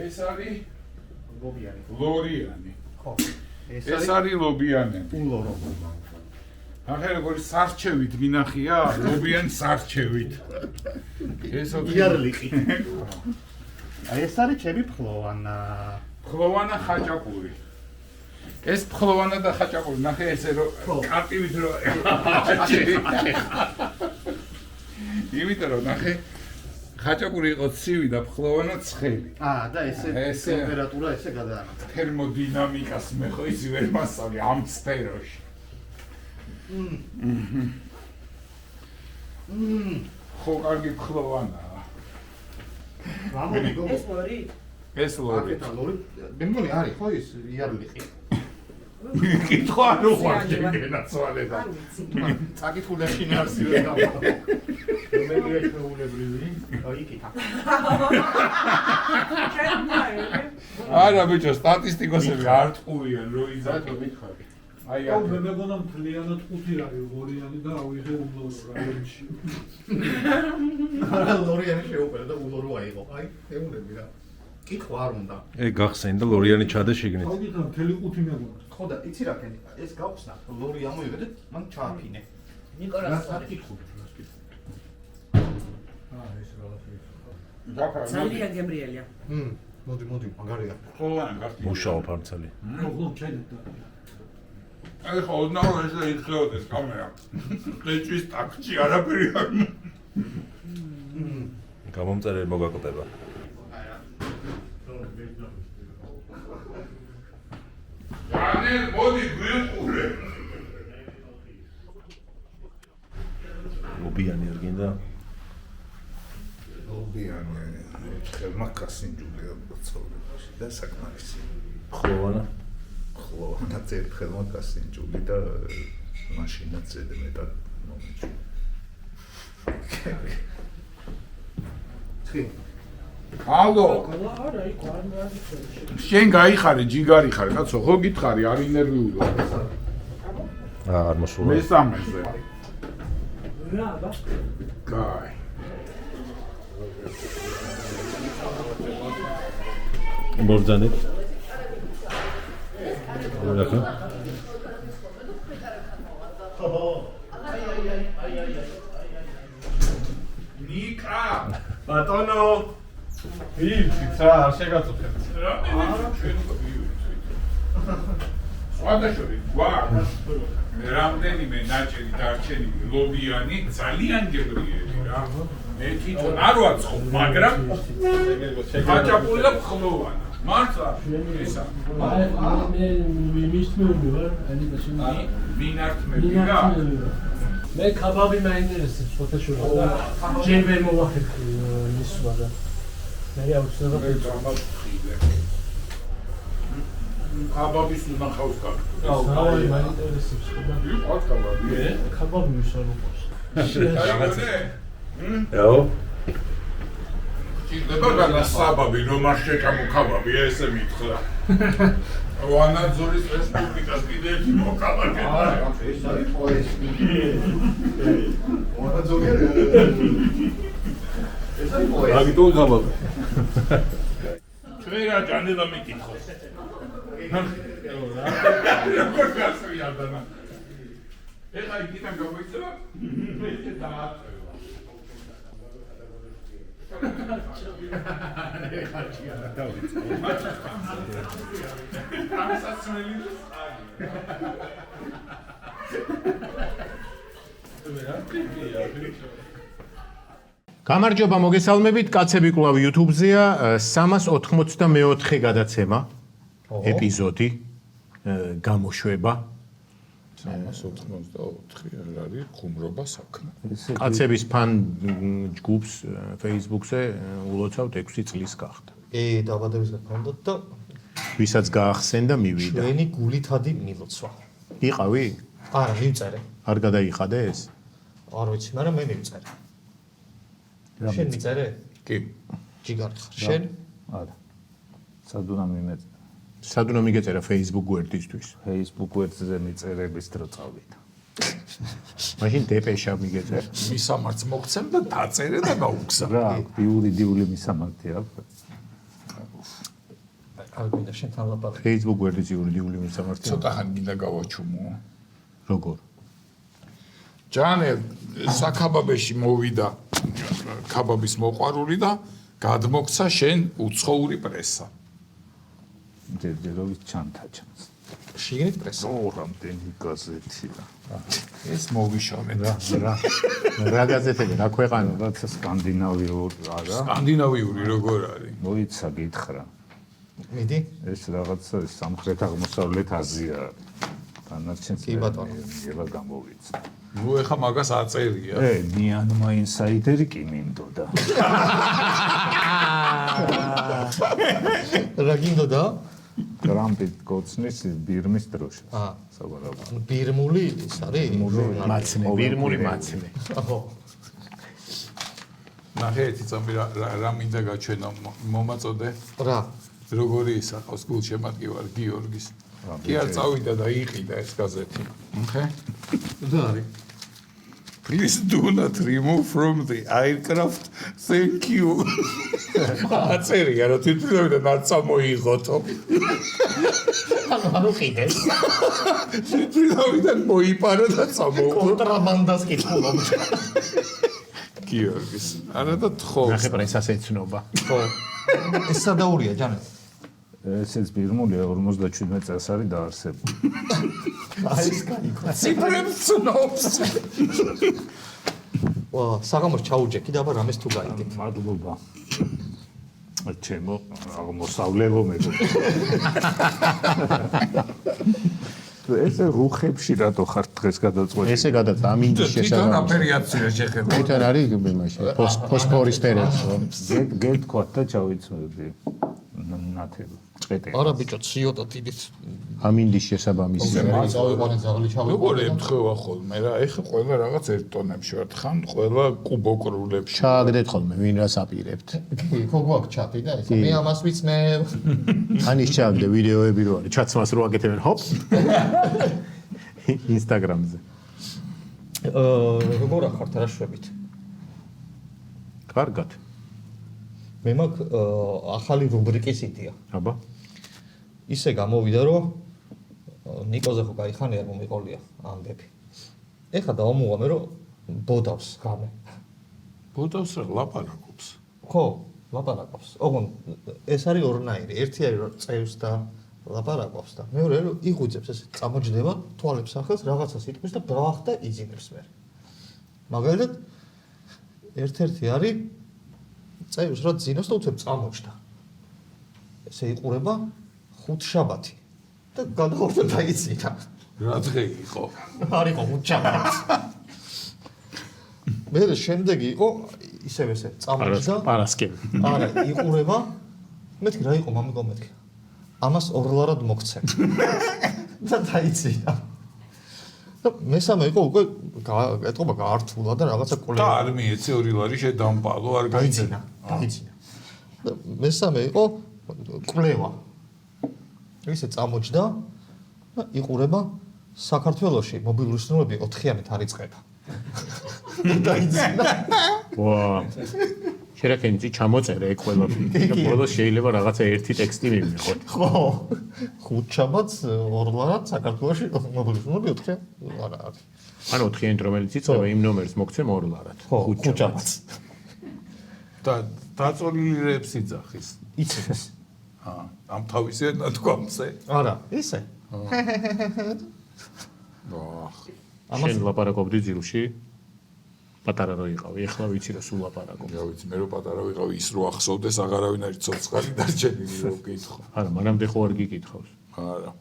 ეს არის ლორიანი. ხო. ეს არის ლობიანები. ულორო. ახლა როგორი სარჩევით მინახია, ლობიანი სარჩევით. ეს იარლიყი. აი ეს არის ჩემი ფხლოვანა. ფხლოვანა ხაჭაპური. ეს ფხლოვანა და ხაჭაპური, ნახე ესე რომ კარტივით რომ იმიტომ რომ ნახე ხაჭაპური იყო ცივი და ფხლოვანა ცხელი. და ესე ტემპერატურა ესე გადაანაცვლა. თერმოდინამიკას მე ხო ისი ვერ მასწავლე ამ სფეროში. ხო კარგი ფხლოვანაა. რამოდიგო? ეს ლორი. აკეთა ლორი. მე მგონი არის ხო ის იარლიყი. კითხვა არ უყვარდი გენაცვალება. წაკითხულებში ნარსივე გამო. რომელი ეშოულებრივი? იქით. არა ბიჭო, სტატისტიკოსები არ ტყუიან, რო იზათო მითხარი. აი მე მეგონა მთლიანად 5 არის ლორიანი და ავიღე ულორო რაიონში. არა ლორიანი შეუპერა და ულორო აიღო. აი, ეუნები რა. კითხვა არ უნდა. გახსენდა ლორიანი ჩადა შიგნით. აუგით მთელი 5 მეგონა. ხო და იცი რა ქენი? ეს გავხსნა. ლორი ამოიღე და მან ჩააფინე. ნიკოლას არ კითხულობ. ეს რაღაცა. ძალიან გემრიელია. მოდი, მაგარია. ფხლოვანა გახდი. მუშაობ არცალი. ხო, ჩაიდდა. აი ხო, ნაუ ეს იხლოდეს კამერა. ეჭვის ტაქში არაფერი არ. გამომწერელი მოგაკვდება. ანე მოდი გვიყურე. ლობიანი არ გინდა? ლობიანი ხელმა კასინჯულია ბოცოვებში და საკმარისი. ფხლოვანა. ხლოვანა წერ ხელმა კასინჯული და მაშინა წედე მეტად მომიჭი. თხი. ალო. არა, იქ არ მოაწყო. შენ გაიხარე, ჯიგარი ხარ, კაცო, ხო გითხარი, არ ინერვიულო. არ მოსულა. მესამეზე. რა, აბა? კაი. ბორძანეთ. რა ნიკა ბატონო ვიჩით რა შეგაწუხებთ. სხვადასხვა გვაქვს რამდენიმე ნაჭერი დარჩენილი ლობიანი ძალიან გებრიელი რა. მე თვითონ არ ვაცხობ, მაგრამ ხაჭაპური და ფხლოვანა. მართლა ესა. მე მიმისმევი ვარ, ანუ და შენ მინართმები რა. მე კაბაბი მაინტერესებს ფოტოშოპი და ჯერ ვერ მოვახერხე ისვა და მე აუცილებლად გამახილე. კაბაბის უნახავს კარგი. კაბაბი მაინტერესებს და იყო კაბაბი. კაბაბი მისარუყოს. აო ჭირდება გასაბაბი რომ არ შეჭამო კაბაბი ესე მითხრა. ვანაძორის რესპუბლიკას კიდე ერთი მოკავარდა. ეს არის პოეზია. ვანაძორი ეს არის პოეზია. აგიტო კაბაბი. ჩვენ რა ჯანელა მიკითხოს. როგორ გასვია და ეხლა იქიდან გამოიწევა და გამარჯობა, მოგესალმებით, კაცები კვლავ YouTube-ზეა 384 გადაცემა ეპიზოდი გამოშვება 384 არ არის ხუმრობა საქმე. კაცების ფან ჯგუფს Facebook-ზე ულოცავთ 6 წლის გახდა. დაბადების გქონდათ და ვისაც გაახსენდა მივიდა. ჩვენი გულითადი მილოცვა. იყავი? არა, მივწერე. არ გადაიხადე ეს? არ ვიცი, მაგრამ მე მივწერე. შენ მიწერე? კი. ჯიგარი ხარ. შენ? არა. სადუნა მიმეწერა. სადუნა მიგეწერა Facebook გვერდისთვის. Facebook გვერდზე მიწერების დრო წავიდა. მაშინ დეპეშა მიგეწერა. მისამართს მოგცემ და დაწერე და გაუგზავნე. რა, დიული მისამართი აქვს. არ გვინდა შენთან ლაპარაკი. Facebook გვერდიც იურიდიული მოსამართი. ცოტა ხანი გინდა გავაჩუმო. როგორ? ჯანე საქაბაბეში მოვიდა ქაბაბის მოყვარული და გადმოგცა შენ უცხოური პრესა. ჯერჯერობით ჩანთაჩანს. შიგნით პრესა. რამდენი გაზეთია. ეს მოვიშალეთ. რა გაზეთები, რა ქვეყანა? რაღაცა სკანდინავიური არა. სკანდინავიური როგორ არის? მოიცა გითხრა. მიდი. ეს რაღაცა სამხრეთ აღმოსავლეთ აზია. დანარჩენს კი, ბატონო. ელა გამოვიცა. ნუ ეხა მაგას აწერია. ნიანმა ინსაიდერი კი მინდოდა. რა გინდოდა? ტრამპი გოცნის ბირმის დროშა. ანუ ბირმული ის არის? მაცნე, ბირმული მაცნე. აჰო. ნახე ერთი წამი რა მინდა გაჩვენო მომაწოდე. რა? როგორი ისახავს გულშემატკივარ გიორგის. კი არ წავიდა და იყიდა ეს გაზეთი. ნახე. და არის. Please do not remove from the aircraft. Thank you. აწერია რა თვითონ ნაცა მოიღოთო. ანუ ყიდეს. თვითონ მოიპარა და წამოუყო. კონტრაბანდას კითხულობთ. გიორგის. არა და თხობს. ნახე პრესას ეცნობა. ხო. ეს სადაურია ჯანე. ესეც ბირმულია 57 წელს არის დაარსებული. აი ეს გაიქვა. ციფრებს ცნობს. ვა, საღამოს ჩაუჯექი და აბა რამეს თუ გაიგე. მადლობა. ჩემო აღმოსავლელო მეგობრო. ესე რუხებში რატო ხარ დღეს გადაწყვეტილი? ესე გადაწყდა ამინდის თვითონ შესაბამისი. ოპერაცია შეხება. თვითონ არის იმაში ფოსფორის ფერები. გეთქვათ და ჩავიცმები. ნათელი. ჭყეტე. არა ბიჭო, ციოტა დიდიც. ამინდის შესაბამისი. წავიყვანე ზაღლი როგორ ჩავიყვანე. ემთხვევა ხოლმე რა? ეხა ყველა რაღაც ერთ ტონებში ვართ ხან, ყველა კუბოკრულებში. ჩააგდეთ ხოლმე ვინ რას აპირებთ. კი, ხო გვაქვს ჩატი და ეს. მე ამას ვიცმე. ანის ჩააგდე ვიდეოები რო არის, ჩაცმას რო აკეთებენ, ჰოპ. ინსტაგრამზე. როგორ ახართ რა შვებით? კარგად. მე მაქვს ახალი რუბრიკის იდეა. აბა. ისე გამოვიდა რომ ნიკოზე ხო გაიხანია რომ მიყოლია ამბები. ეხლა დავამუღამე რომ ბოდავს გამე. ბოდავს რა ლაპარაკობს. ხო, ლაპარაკობს. ოღონ ეს არის ორნაირი. ერთი არის რომ წევს და ლაპარაკობს და მეორე რომ იღუძებს ესე წამოჯდება თვალებს ახელს რაღაცას იტყვის და ბრახ და იძინებს მე. მაგალითად ერთ-ერთი არის წევს რა ძინავს და უცებ წამოჯდა. ესე იყურება ხუთშაბათი და გადახოვდა დაიწინა. რა დღე იყო? არ იყო ხუთშაბათი. მე შემდეგი იყო ისევ ესე წამოჯდა. პარასკევი. არა, იყურება. მეთქი რა იყო მამიკო მეთქი. ამას ორლარად მოგცემ. და დაიწინა. და მესამე იყო უკვე ეთყობა გაართულა და რაღაცა და არ მიეცე 2 ლარი შედამპალო არ გაიცინა. დაიცინა. და მესამე იყო კვლევა. ისე წამოჯდა და იყურება საქართველოში მობილური სნურები 4-იანით არ იწყება. დაიცინა. ვა. შერაკენიცი ჩამოწერე ეგ ყველაფერი. და ბოლოს შეიძლება რაღაცა ერთი ტექსტი მივიღოთ. ხო. ხუთშაბათს ორლარად საქართველოში მობილური სნურები 4-იან არა არის. ანუ 4-იანით რომელიც იწება იმ ნომერს მოგცემ 2 ლარად. ხო, ხუთშაბათს. და დაწოლილი რეებს იძახის. იცეს. ამ თავისე ნათქვამზე. არა, ისე. შენ ლაპარაკობდი ძილში? პატარა რო იყავი, ეხლა ვიცი რა სულ ლაპარაკობ. რა ვიცი, მე რო პატარა ვიყავი ის რო ახსოვდეს აღარავინ არის ცოცხალი დარჩენილი რო გითხო. არა, მანამდე ხო არ გიკითხავს. არა.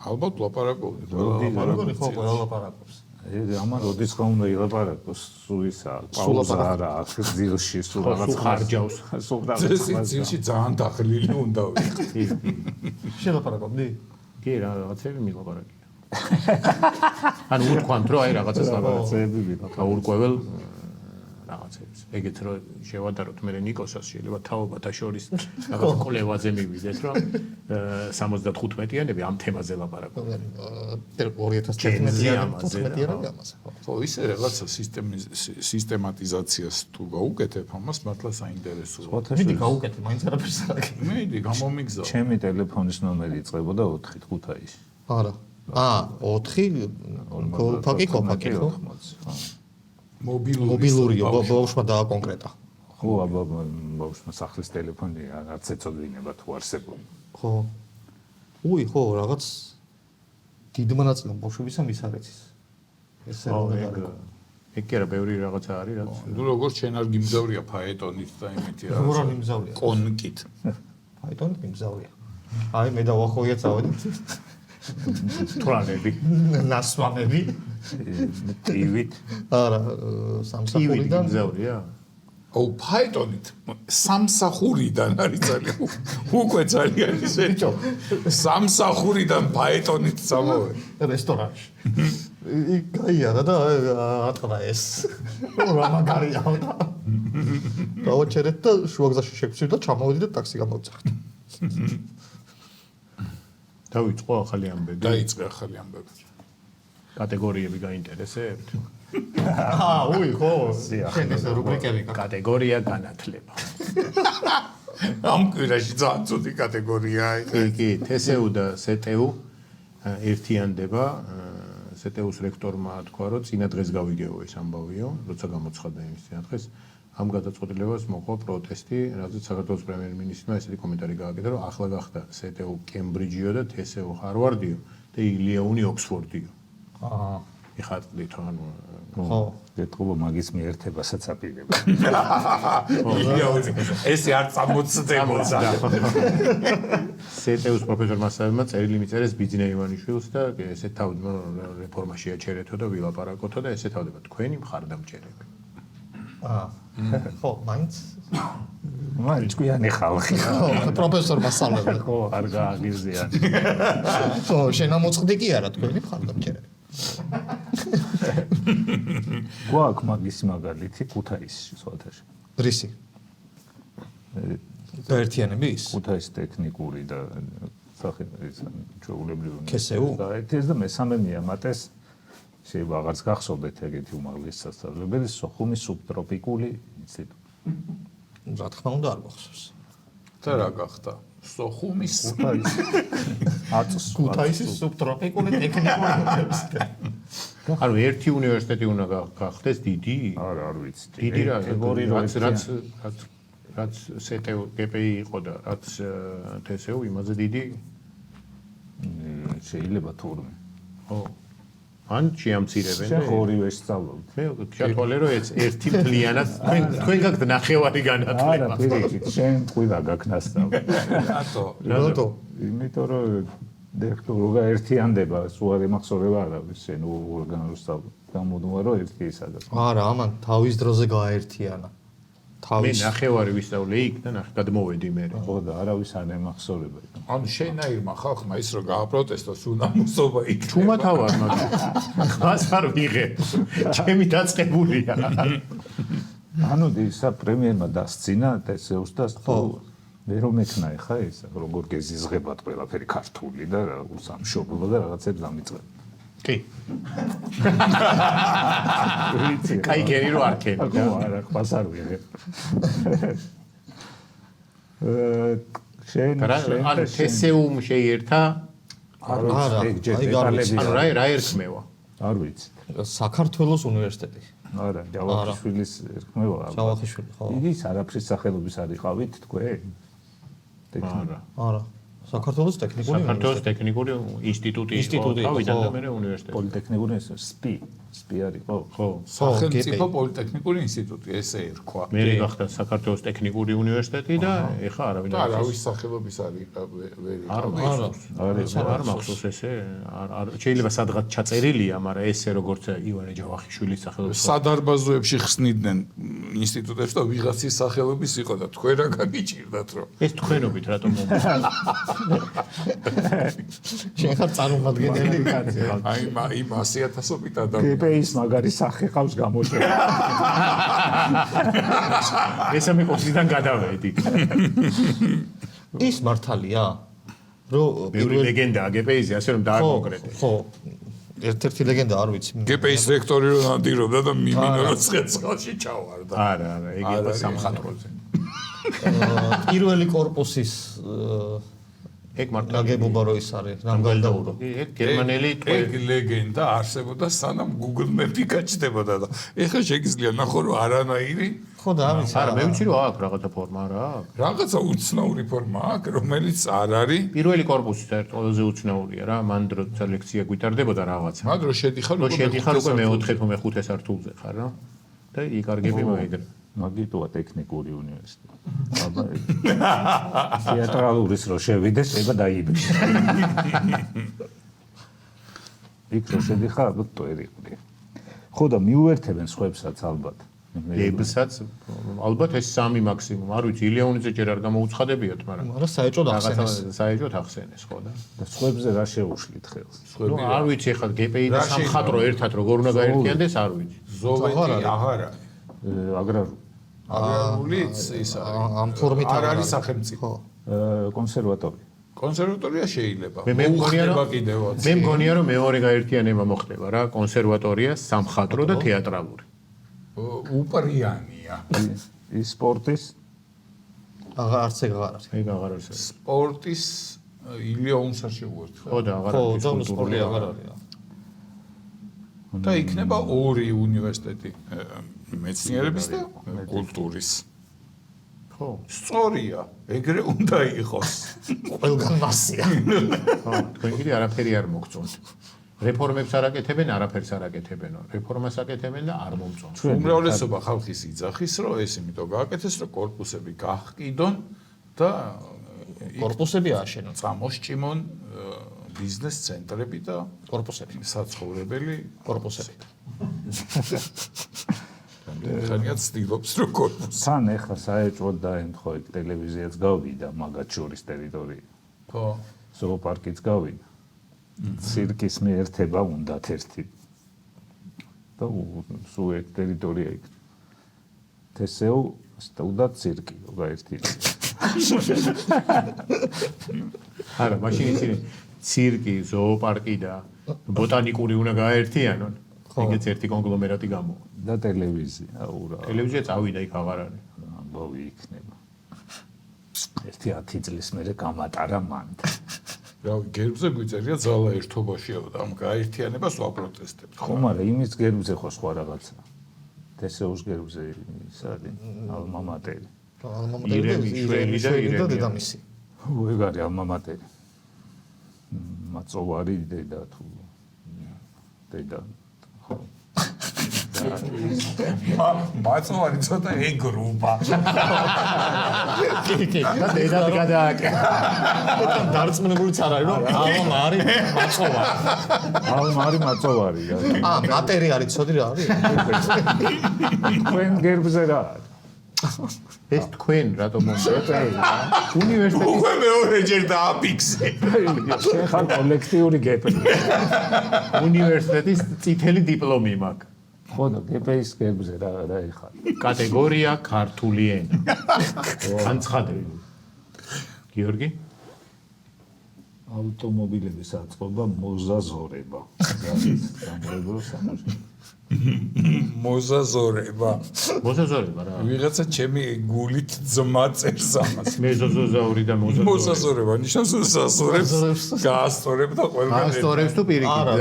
ალბათ ლაპარაკობდი. ლაპარაკობდი ხო, ყველა ლაპარაკობს. ამან როდის ხომ უნდა ილაპარაკოს სუისა, პაუზა არა, ძილში სულ რაღაც ხარჯავს. სულ რაღაც ძილში ძალიან დაღლილი უნდა ვიყო. შელაპარაკობდი? კი, რაღაცები მილაპარაკია. ანუ ურკვანთ რომ აი რაღაცას ლაპარაკობ. რაღაცები ვიყავ. აურკვეվել რაღაცებს. ეგეც რო შევადაროთ მე ნიკოსას შეიძლება თაობათა შორის რაღაც კოლევაზე მივიდეთ, რომ 75-იანები ამ თემაზე ლაპარაკობ. 2011-იანი ამაზე. ხო, ისე რაღაცა სისტემატიზაციას თუ გაუკეთებ, ამას მართლა საინტერესოა. მიდი გაუკეთე, მაინც არაფერს არ აკეთე. მიდი გამომიგზავ. ჩემი ტელეფონის ნომერი იწყებოდა 4-ით ქუთაისში. არა. 4 გოლფაკი კოპაკი ხო? მობილურია, ბავშვმა დააკონკრეტა. ხო, აბა ბავშვმა სახლის ტელეფონი არც ეწოდინება თუ არსებული. ხო. უი, ხო, რაღაც დიდმა ნაწილმა ბავშვებისა მის არ ეცის. ესე ეგ კი არა, ბევრი რაღაცა არის, რაც ნუ როგორ შენ არ გიმგზავრია ფაეტონით და იმითი რა. როგორ მიმზავრია? კონკით. ფაეტონით მიმზავრია. აი მე დავახოია წავედით. თვალები, ნასვამები. ტივით. არა, სამსახურიდან მგზავრია. აუ ფაეტონით სამსახურიდან არის ძალიან უკვე ძალიან ისეთო სამსახურიდან ფაეტონით წამოვე რესტორანში. იქ გაიარა და ატყდა ეს. რა მაგარია და დავაჩერეთ და შუაგზაში შეგვცივდა და ჩამოვედი და ტაქსი გამოვწახდი. დავიწყო ახალი ამბები. დაიწყე ახალი ამბები. კატეგორიები გაინტერესებთ? უი, ხო. შენ ეს რუბრიკები კატეგორია განათლება. ამ კვირაში ძალიან ცუდი კატეგორიაა. კი, TSU და STU ერთიანდება. STU-ს რექტორმა თქვა, რომ წინა დღეს გავიგეო ეს ამბავიო, როცა გამოცხადდა იმის წინა დღეს. ამ გადაწყვეტილებას მოყვა პროტესტი, რადგან საქართველოს პრემიერ-მინისტრმა ესეთი კომენტარი გააკეთა, რომ ახლა გახდა STU კემბრიჯიო და TSU ჰარვარდიო და ილიაუნი ოქსფორდიო. იხატდით ანუ ხო, გეტყობა მაგის მიერთებასაც აპირება. ესე არ წამოწდებოდა. STU-ს პროფესორ მასავებმა წერილი მიწერეს ბიძინა ივანიშვილს და ესე თავდება რეფორმაში აჩერეთო და ვილაპარაკოთო და ესე თავდება თქვენი მხარდამჭერები. ხო, მაინც ჭკვიანი ხალხი. პროფესორ მასალები. ხო, არ გააგიზიან. ხო, შენ ამოწყდი კი არა თქვენი მხარდამჭერები. გვაქვს მაგის მაგალითი ქუთაისში სვათაში. რისი? ერთიანების? ქუთაისის ტექნიკური და ჩვეულებრივი TSU? და ეს და მესამე მიამატეს შეიძლება აღარც გახსოვდეთ ეგეთი უმაღლესი სასწავლებელი სოხუმის სუბტროპიკული ინსტიტუტი. რა თქმა უნდა არ გახსოვს. და რა გახდა? სოხუმის ქუთაისის სუბტროპიკული ტექნიკური უნივერსიტეტი. ანუ ერთი უნივერსიტეტი უნდა გახდეს დიდი? არა, არ ვიცი. დიდი რა, რაც STU GPI იყო და რაც TSU იმაზე დიდი? შეიძლება თურმე. ხო. ან შეამცირებენ და ორივე სწავლობთ. მე ჩათვალე რომ ეს ერთი მთლიანად თქვენ გაქვთ ნახევარი განათლება. არა, პირიქით, შენ ყვივა გაქნასწავლ. რატო? იმიტომ რომ დექტორობა ერთიანდება, სულ არ ემახსოვრება არავის, შენ ორგანოსწავლ. გამოდუმა რომ ერთი ისაა. არა, ამან თავის დროზე გააერთიანა. მე ნახევარი ვისწავლე იქ და გადმოვედი მე. ხო და არავის არ ემახსოვრება. ანუ შენაირმა ხალხმა ის რომ გააპროტესტოს უნამუსობა იქ. ჩუმა თავარ მაგრამ ხას არ ვიღებ. ჩემი დაწყებულია. ანუ ისა პრემიერმა დასცინა TSU-ს და მე რომ ეკნა ხა ეს როგორ გეზიზღებათ ყველაფერი ქართული და სამშობლო და რაღაცებს დამიწყებ. კი. კაი გერი რო არ ქენი და არა ხას არ ვიღებ. შენ ანუ TSU-მ შეიერთა არა, ანუ რა ერქმევა? არ ვიცი. საქართველოს უნივერსიტეტი. არა, ჯავახიშვილის ერქმევა. ჯავახიშვილი, ხო. იგი არაფრის სახელობის არ იყავით თქვენ? არა. საქართველოს ტექნიკური ინსტიტუტი იყო, თავიდან და მე უნივერსიტეტი. პოლიტექნიკური სპი არის ხო? ხო. სახელმწიფო პოლიტექნიკური ინსტიტუტი ესე ერქვა. მე გახდა საქართველოს ტექნიკური უნივერსიტეტი და ეხა არავინ არ არის სახელობის არის ვერ არ მახსოვს ესე არ შეიძლება სადღაც ჩაწერილია, მაგრამ ესე როგორც ივანე ჯავახიშვილის სახელობის სადარბაზოებში ხსნიდნენ ინსტიტუტებს და ვიღაცის სახელობის იყო და თქვენ რა გაგიჭირდათ რომ ეს თქვენობით რატომ შენ ხარ წარმომადგენელი აი 100,000-ობით ადამიანი GPI-ის მაგარი სახე ყავს გამოჩენა. მესამე ყოფილიდან გადავედი. ის მართალია? რომ ბევრი ლეგენდა გპ-ზე, ასე რომ დააკონკრეტე. ხო. ერთ-ერთი ლეგენდა არ ვიცი. გპ-ის რექტორი რო ნადირობდა და მიმინოროს ცხელში ჩავარდა. არა, ეგება სამხატვროზე. პირველი კორპუსის ეგ მარტო ნაგებობა რო ის არის, რამგალდაურო. ეგ გერმანელი ეგ ლეგენდა არსებობდა სანამ Google Map-ი გაჩნდებოდა და ეხლა შეგიძლია ნახო რომ არანაირი ხო და ამის არა, მე ვიცი რომ აქვს რაღაცა ფორმა რა აქვს. რაღაცა უცნაური ფორმა აქვს, რომელიც არ არის. პირველი კორპუსი საერთოდ ყველაზე უცნაურია რა, მან დრო სელექცია გვიტარდებოდა რაღაცა. მაგრამ რო შედიხარ უკვე მე-4 თუ მე-5 სართულზე ხარ რა. და იკარგები მოიგრა. მაგიტოა ტექნიკური უნივერსიტეტი. აბა თეატრალურის რო შევიდეს, ება დაიბეჭ. იქ რო შედიხარ, ალბათ ტოერიყვი. ხო და მიუერთებენ სხვებსაც ალბათ. ებსაც ალბათ ეს 3 მაქსიმუმ, არ ვიცი, ილეონიძე ჯერ არ გამოუცხადებიათ, მაგრამ მაგრამ საეჭოდ ახსენეს. საეჭოდ ახსენეს, ხო და. და სხვებზე რა შეუშლით ხელს? ნუ არ ვიცი ახლა გპ-ი და სამხატვრო ერთად როგორ უნდა გაერთიანდეს, არ ვიცი. ზოვეტი აღარ არის. აგრარული ის ამ ფორმით არ არის სახელმწიფო. კონსერვატორია. კონსერვატორია შეიძლება. მე მგონია რომ მეორე გაერთიანება მოხდება რა, კონსერვატორია, სამხატვრო და თეატრალური. უპრიანია. ის სპორტის არც ეგ აღარ არის. ეგ აღარ არის. სპორტის ილეონს არ შეუერთდა. ხო და აღარ ხო, არის. და სპორტი აღარ არის. და იქნება ორი უნივერსიტეტი მეცნიერების და კულტურის. ხო, სწორია, ეგრე უნდა იყოს. ყველგან მასია. ხო, თქვენ კიდე არაფერი არ მოგწონთ. რეფორმებს არ აკეთებენ, არაფერს არ აკეთებენო. რეფორმას აკეთებენ და არ მომწონთ. უმრავლესობა ხალხის იძახის, რომ ეს იმიტომ გააკეთეს, რომ კორპუსები გაჰყიდონ და კორპუსები ააშენონ. წამოსჭიმონ ბიზნეს ცენტრები და კორპუსები. საცხოვრებელი კორპუსები. ხანია ცდილობს რომ კორპუსი. თან ეხლა საეჭვოდ დაემთხო ეგ ტელევიზიაც გავიდა მაგათ შორის ტერიტორია. ხო. ზოოპარკიც გავიდა. ცირკის მიერთება უნდათ ერთი. და სულ ეგ ტერიტორია იქ. თესეუ სტუდა ცირკი რო გაერთიანდა. არა, მაშინ იცი ცირკი, ზოოპარკი და ბოტანიკური უნდა გაერთიანონ. ეგეც ერთი კონგლომერატი გამოვა. და ტელევიზია, აუ რა. ტელევიზია წავიდა იქ აღარ არის. ამბავი იქნება. ერთი 10 წლის მერე გამატარა მან. რავი, გერბზე გვიწერია ძალა ერთობაშია და ამ გაერთიანებას ვაპროტესტებთ. ხო, მაგრამ იმის გერბზე ხო სხვა რაღაცა. თესეუს გერბზე ის არის ალმა მატერი. ირემი და დედამისი. ეგ არის ალმა მატერი. მაწოვარი დედა თუ დედა ხო მაწოვარი ცოტა ეგრუპა. კი, და დედად გადააკეთა. დარწმუნებულიც არ არის, რომ ალმა არის მაწოვარი. ალმა არის მაწოვარი. მატერი არის, ცოდი რა არის? თქვენ გერბზე რა არის? ეს თქვენ რატომ მომწევთ? უნივერსიტეტის უკვე მეორეჯერ დააფიქსე. შენ ხარ კოლექტიური გეპი. უნივერსიტეტის წითელი დიპლომი მაქვს. ხო და გეპის გერბზე რა ეხარ? კატეგორია ქართული ენა. განცხადებული. გიორგი? ავტომობილების აწყობა მოზაზორება. გამრებულო სამუშაო. მოზაზორება. მოზაზორება რა. ვიღაცა ჩემი გულით ძმა წერს ამას. მეზოზოზაური და მოზაზორება. მოზაზორება ნიშნავს ზაზორებს გაასწორებ და ყველგან ასტორებს თუ პირიქით. არა,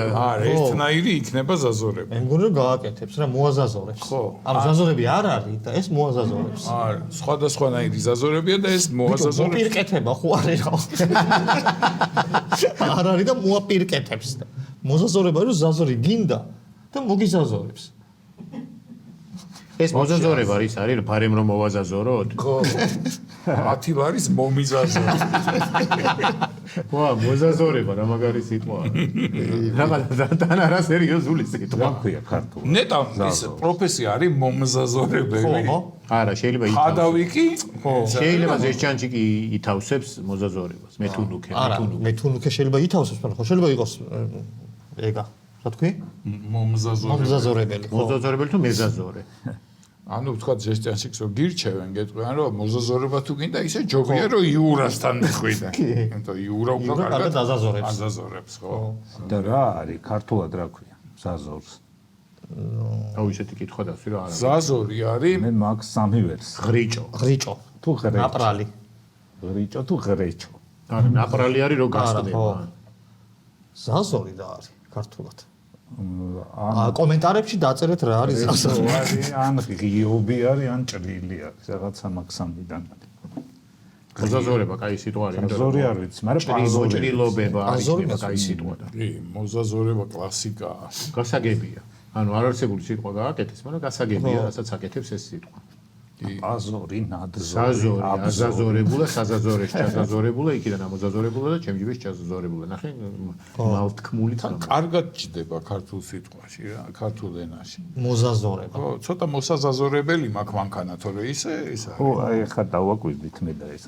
ერთნაირი იქნება ზაზორება. მე მგონი რომ გააკეთებს რა მოაზაზორებს. ხო. ამ ზაზორები არ არის და ეს მოაზაზორებს. არა, სხვადასხვანაირი ზაზორებია და ეს მოაზაზორებს. მოპირკეთება ხო არის რა. არ არის და მოაპირკეთებს და მოზაზორება რომ ზაზორი გინდა და მოგიზაზორებს. ეს მოზაზორება არის რომ ბარემ რომ მოვაზაზოროთ? ხო. 10 ლარის მომიზაზორი. ვა, მოზაზორება რა მაგარი სიტყვაა. რაღაცა თან არა სერიოზული სიტყვა. რა ქვია ქართულად? ნეტა ის პროფესია არის მომზაზორებელი. ხო. არა, შეიძლება ითავსოს. ხადავი კი? ხო. შეიძლება ზეშჩანჩი კი ითავსებს მოზაზორებას. მე თუ ნუქე, არა, მე თუ ნუქე შეიძლება ითავსოს, მაგრამ ხო შეიძლება იყოს ეგა. რა თქვი? მომზაზორებელი. მომზაზორებელი. ხო. მოზაზორებელი თუ მეზაზორე. ანუ თქვა ჟესტიანსიქს რომ გირჩევენ გეტყვიან რომ მოზაზორება თუ გინდა ისე ჯობია რომ იურასთან მიხვიდე. იმიტომ იურა უფრო კარგად აზაზორებს ხო? და რა არის ქართულად რა ქვია? ზაზორს. აუ ისეთი კითხვა დასვი რა არა. ზაზორი არის მე მაგ სამი ვერსი. ღრიჭო თუ ღრეჭო. ნაპრალი ღრიჭო თუ ღრეჭო. არა, ნაპრალი არის რო გასწდება. ზაზორი რა არის ქართულად? კომენტარებში დაწერეთ რა არის ზაზორი. ან ღიობი არის, ან ჭრილი არის, რაღაცა მაგ სამიდან. მოზაზორება კაი სიტყვა არის. ზაზორი არ ვიცი, მაგრამ ჭრილობება არის კაი სიტყვა და. კი, მოზაზორება კლასიკაა. გასაგებია. ანუ არარსებული სიტყვა გააკეთეს, მაგრამ გასაგებია, რასაც აკეთებს ეს სიტყვა. აზორი, ნაძორი, ზაზორი, აზაზორებულა, საზაზორეს ჩაზაზორებულა, იქიდან ამოზაზორებულა და ჩემ ჯიბეს ჩაზაზორებულა. ნახე, მალთქმული თქმა. კარგად ჭდება ქართულ სიტყვაში რა, ქართულ ენაში. მოზაზორება. ხო, ცოტა მოსაზაზორებელი მაქვს მანქანა, თორე ისე ის არის. ხო, აი ხა დავაკვირდით მე და ეს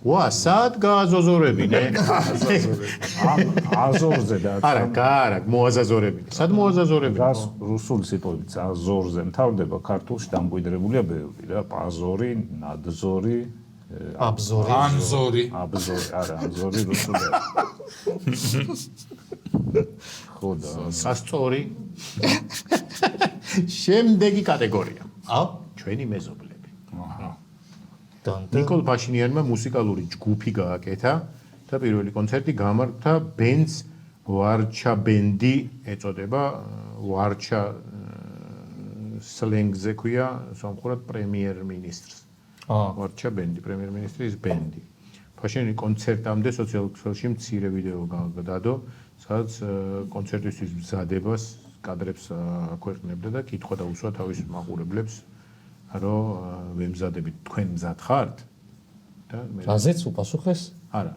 ვა, სად გააზოზორებინე? აზორზე და არა, არა, მოაზაზორებინე. სად მოაზაზორებინე? გას რუსული სიტყვებით აზორზე მთავრდება ქართულში დამკვიდრებულია ბევრი რა, პაზორი, ნაძორი, აბზორი, ანზორი. აბზორი, არა, ანზორი რუსული. ხო და სასწორი. შემდეგი კატეგორია. აა ჩვენი მეზობლები. დან ნიკოლ ფაშინიანმა მუსიკალური ჯგუფი გააკეთა და პირველი კონცერტი გამართა ბენდს ვარჩა ბენდი ეწოდება, ვარჩა სლენგზე ქვია სამხრეთ პრემიერ-მინისტრს. ვარჩა ბენდი, პრემიერ-მინისტრის ბენდი. ფაშინიანი კონცერტამდე სოციალურ ქსელში მცირე ვიდეო გადადო, სადაც კონცერტისთვის მზადებას კადრებს აქვეყნებდა და კითხვა დაუსვა თავის მაყურებლებს, რომ ვემზადებით თქვენ მზად ხართ? და მე რაზეც უპასუხეს? არა.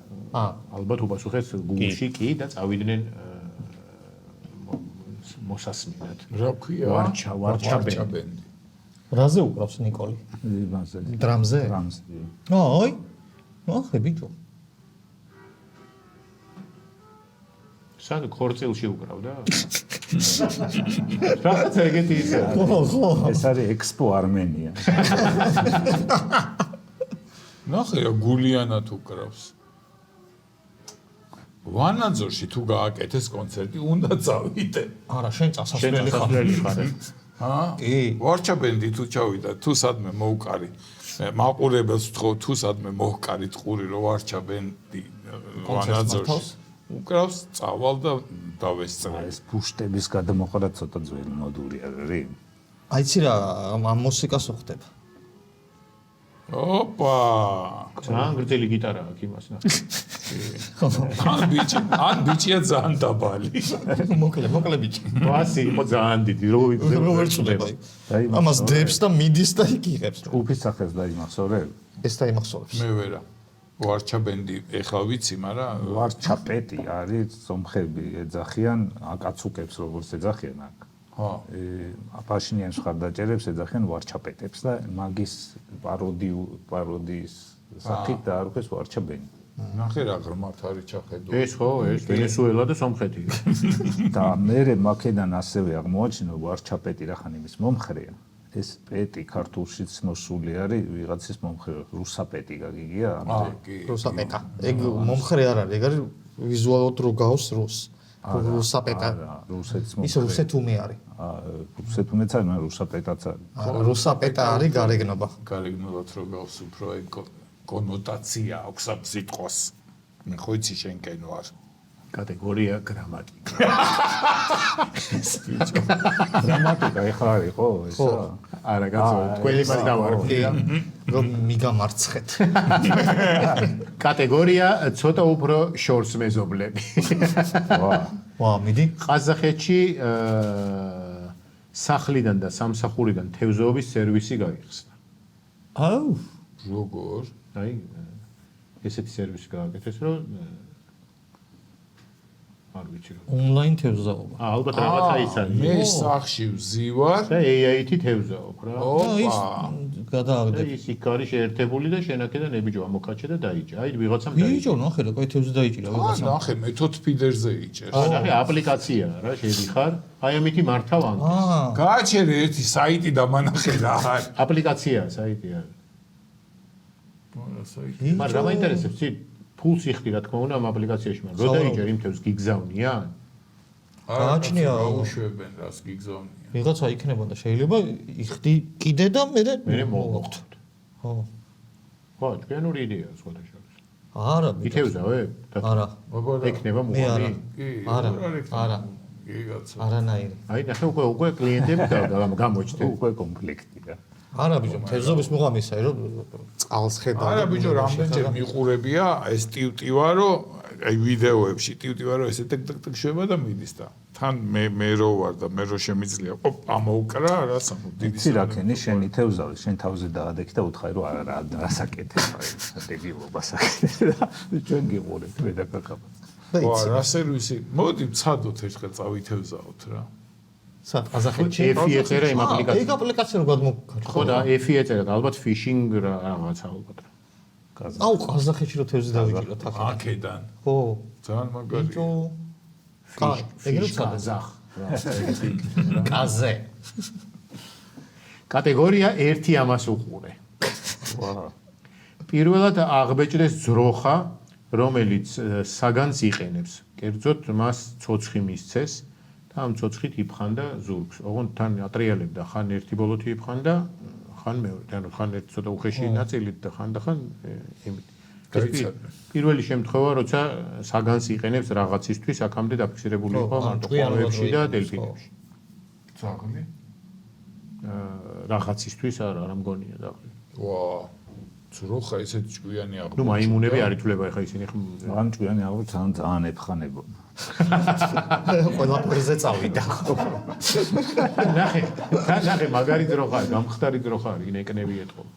ალბათ უპასუხეს Google-ში კი და წავიდნენ მოსასმინად. რა ქვია? ვარჩა ბენდი. რაზე უკრავს ნიკოლი? იმაზე. დრამზე? დრამზე. აი. ნახე ბიჭო. სად ქორწილში უკრავდა? რაღაც ეგეთი ისე. ხო. ეს არის ექსპო არმენია. ნახე რა გულიანად უკრავს. ვანაძორში თუ გააკეთეს კონცერტი, უნდა წავიდე. არა, შენ წასასვლელი ხარ. ჰა? კი. ვარჩა ბენდი თუ ჩავიდა, თუ სადმე მოუკარი. მაყურებელს ვთხოვ, თუ სადმე მოჰკარით ყური, რომ ვარჩა ბენდი ვანაძორში. უკრავს, წავალ და დავესწრე. ეს ფუშტების გადამოყარა ცოტა ძველი მოდური არის. აიცი რა, ამ მუსიკას ვხდება. ოპა! ძალიან გრძელი გიტარა აქვს იმას ნახე. ან ბიჭია ძალიან დაბალი. მოკლე ბიჭი. ბასი იყო ძალიან დიდი, როგორ წდება. ამას დებს და მიდის და იქ იღებს. ჯგუფის სახელს დაიმახსოვრებ? ეს დაიმახსოვრებს. მე ვერა. ვარჩა ბენდი ეხლა ვიცი, მაგრამ ვარჩა პეტი არის სომხები ეძახიან აკაცუკებს როგორც ეძახიან აქ. ხო. აფაშინიანს ხარდაჭერებს ეძახიან ვარჩა პეტებს და მაგის პაროდიის სახით დაარქვეს ვარჩა ბენდი. ნახე რა ღრმად არის ჩახედო. ეს ხო, ეს ვენესუელა და სომხეთი. და მე მაქედან ასევე აღმოაჩინა ვარჩა პეტი რახან იმის მომხრეა. ეს პეტი ქართულშიც მოსული არის ვიღაცის მომხრე რუსა პეტი გაგიგია ამაზე კი რუსა პეტა ეგ მომხრე არ არის ეგ არის ვიზუალურად რო გავს რუს რუსა პეტა რუსეთის ის რუსეთუმე არის რუსეთუმეც არის მაგრამ რუსა პეტაც არის რუსა პეტა არის გარეგნობა გარეგნულად რო გავს უფრო ეგ კონოტაცია აქვს ამ სიტყვას მე ხო იცი შენ კენ ვარ კატეგორია გრამატიკა გრამატიკა ეხლა არის ხო ესა არა კაცო თქვენი მას დავარქვი რომ მიგამარცხეთ კატეგორია ცოტა უფრო შორს მეზობლები ვა მიდი ყაზახეთში სახლიდან და სამსახურიდან თევზაობის სერვისი გაიხსნა აუ როგორ აი ესეთი სერვისი გააკეთეს რომ არ ვიცი რა ონლაინ თევზაობა ალბათ რაღაცა ის არის მე სახში ვზივარ და AI-ით თევზაობ რა ოპა გადააგდებ. ის იქ არის შეერთებული და შენ აქედან ებიჯო ამოკაჩე და დაიჭა. აი ვიღაცამ იჭო, ნახე რა, კეთილზე დაიჭირა ვიღაცამ. ნახე, მეთოდ ფიდერზე იჭერს. ნახე, აპლიკაციაა რა, შედიხარ. აი ამითი მართავ ამბობს. გააჩერე ერთი საიტი და მანახე რა არის. აპლიკაციაა, საიტი არის. მაგრამ რა მაინტერესებს, ფულს იხდი რა თქმა უნდა ამ აპლიკაციაში, მაგრამ რო დაიჭერ იმ თევზს გიგზავნიან? გააჩნია უშვებენ რას გიგზავნიან. ვიღაცა იქნება და შეიძლება იხდი კიდე და მე მოვახვდ. ხო. ხო, ჩვენური იდეაა სხვადასხვა. არა, ითევზავე? არა. ექნება მუღამი? არა. არა. კიგაცა. არანაირი. აი ნახე უკვე კლიენტები გამოჩნდა. უკვე კონფლიქტია. არა ბიჭო, თევზობის მუღამისა, რომ წყალს ხედავ. არა ბიჭო, რამდენჯერ მიყურებია ეს ტივტივა, რომ აი ვიდეოებში ტივტივა რომ ესე ტკ შვება და მიდის და თან მე რო ვარ და მე რო შემიძლია ოპ ამოუკრა რა სამო დიდი სირაქენი შენი თევზავი შენ თავზე დაადექი და უთხარი რომ არა რასაკეთებ აი დებილობას აკეთებ და ჩვენ გიყურებთ მე და კაკაბა ვა რა სერვისი მოდი ვცადოთ ერთხელ წავითევზაოთ რა სად ყაზახეთში FI ეწერა იმ აპლიკაციას. ეგ აპლიკაცია რო გადმოგკარდა. ხო და FI ეწერა და ალბათ ფიშინგ რაღაცა ალბათ. აუ ყაზახეთში რო თევზი დავიჭიროთ აქ. აქედან. ხო. ძალიან მაგარია. ბიჭო. კაი, ეგრე ყაზახ. კაზე. კატეგორია 1 ამას უყურე. ვა პირველად აღბეჭდეს ძროხა, რომელიც საგანს იყენებს. კერძოდ მას ცოცხი მისცეს და ამ ცოცხით იფხან და ზურგს. ოღონდ თან ატრიალებდა ხან ერთი ბოლოთი იფხან და ხან მეორე. ანუ ხან ერთი ცოტა უხეში ნაწილით და ხან იმით. პირველი შემთხვევა, როცა საგანს იყენებს რაღაცისთვის, აქამდე დაფიქსირებული იყო მარტო ყოვებში და დელფინებში. ძაღლი? რაღაცისთვის არა მგონია ძაღლი. ვა ძროხა ესეთი ჭკვიანი აღმოჩნდა. ნუ მაიმუნები არ ითვლება ახლა ისინი ან ჭკვიანი აღმოჩნდა ძალიან ეფხანებოდა. ყველაფერზე წავიდა. ნახე მაგარი ძროხა, გამხდარი ძროხა არის, ნეკნები ეთყობა.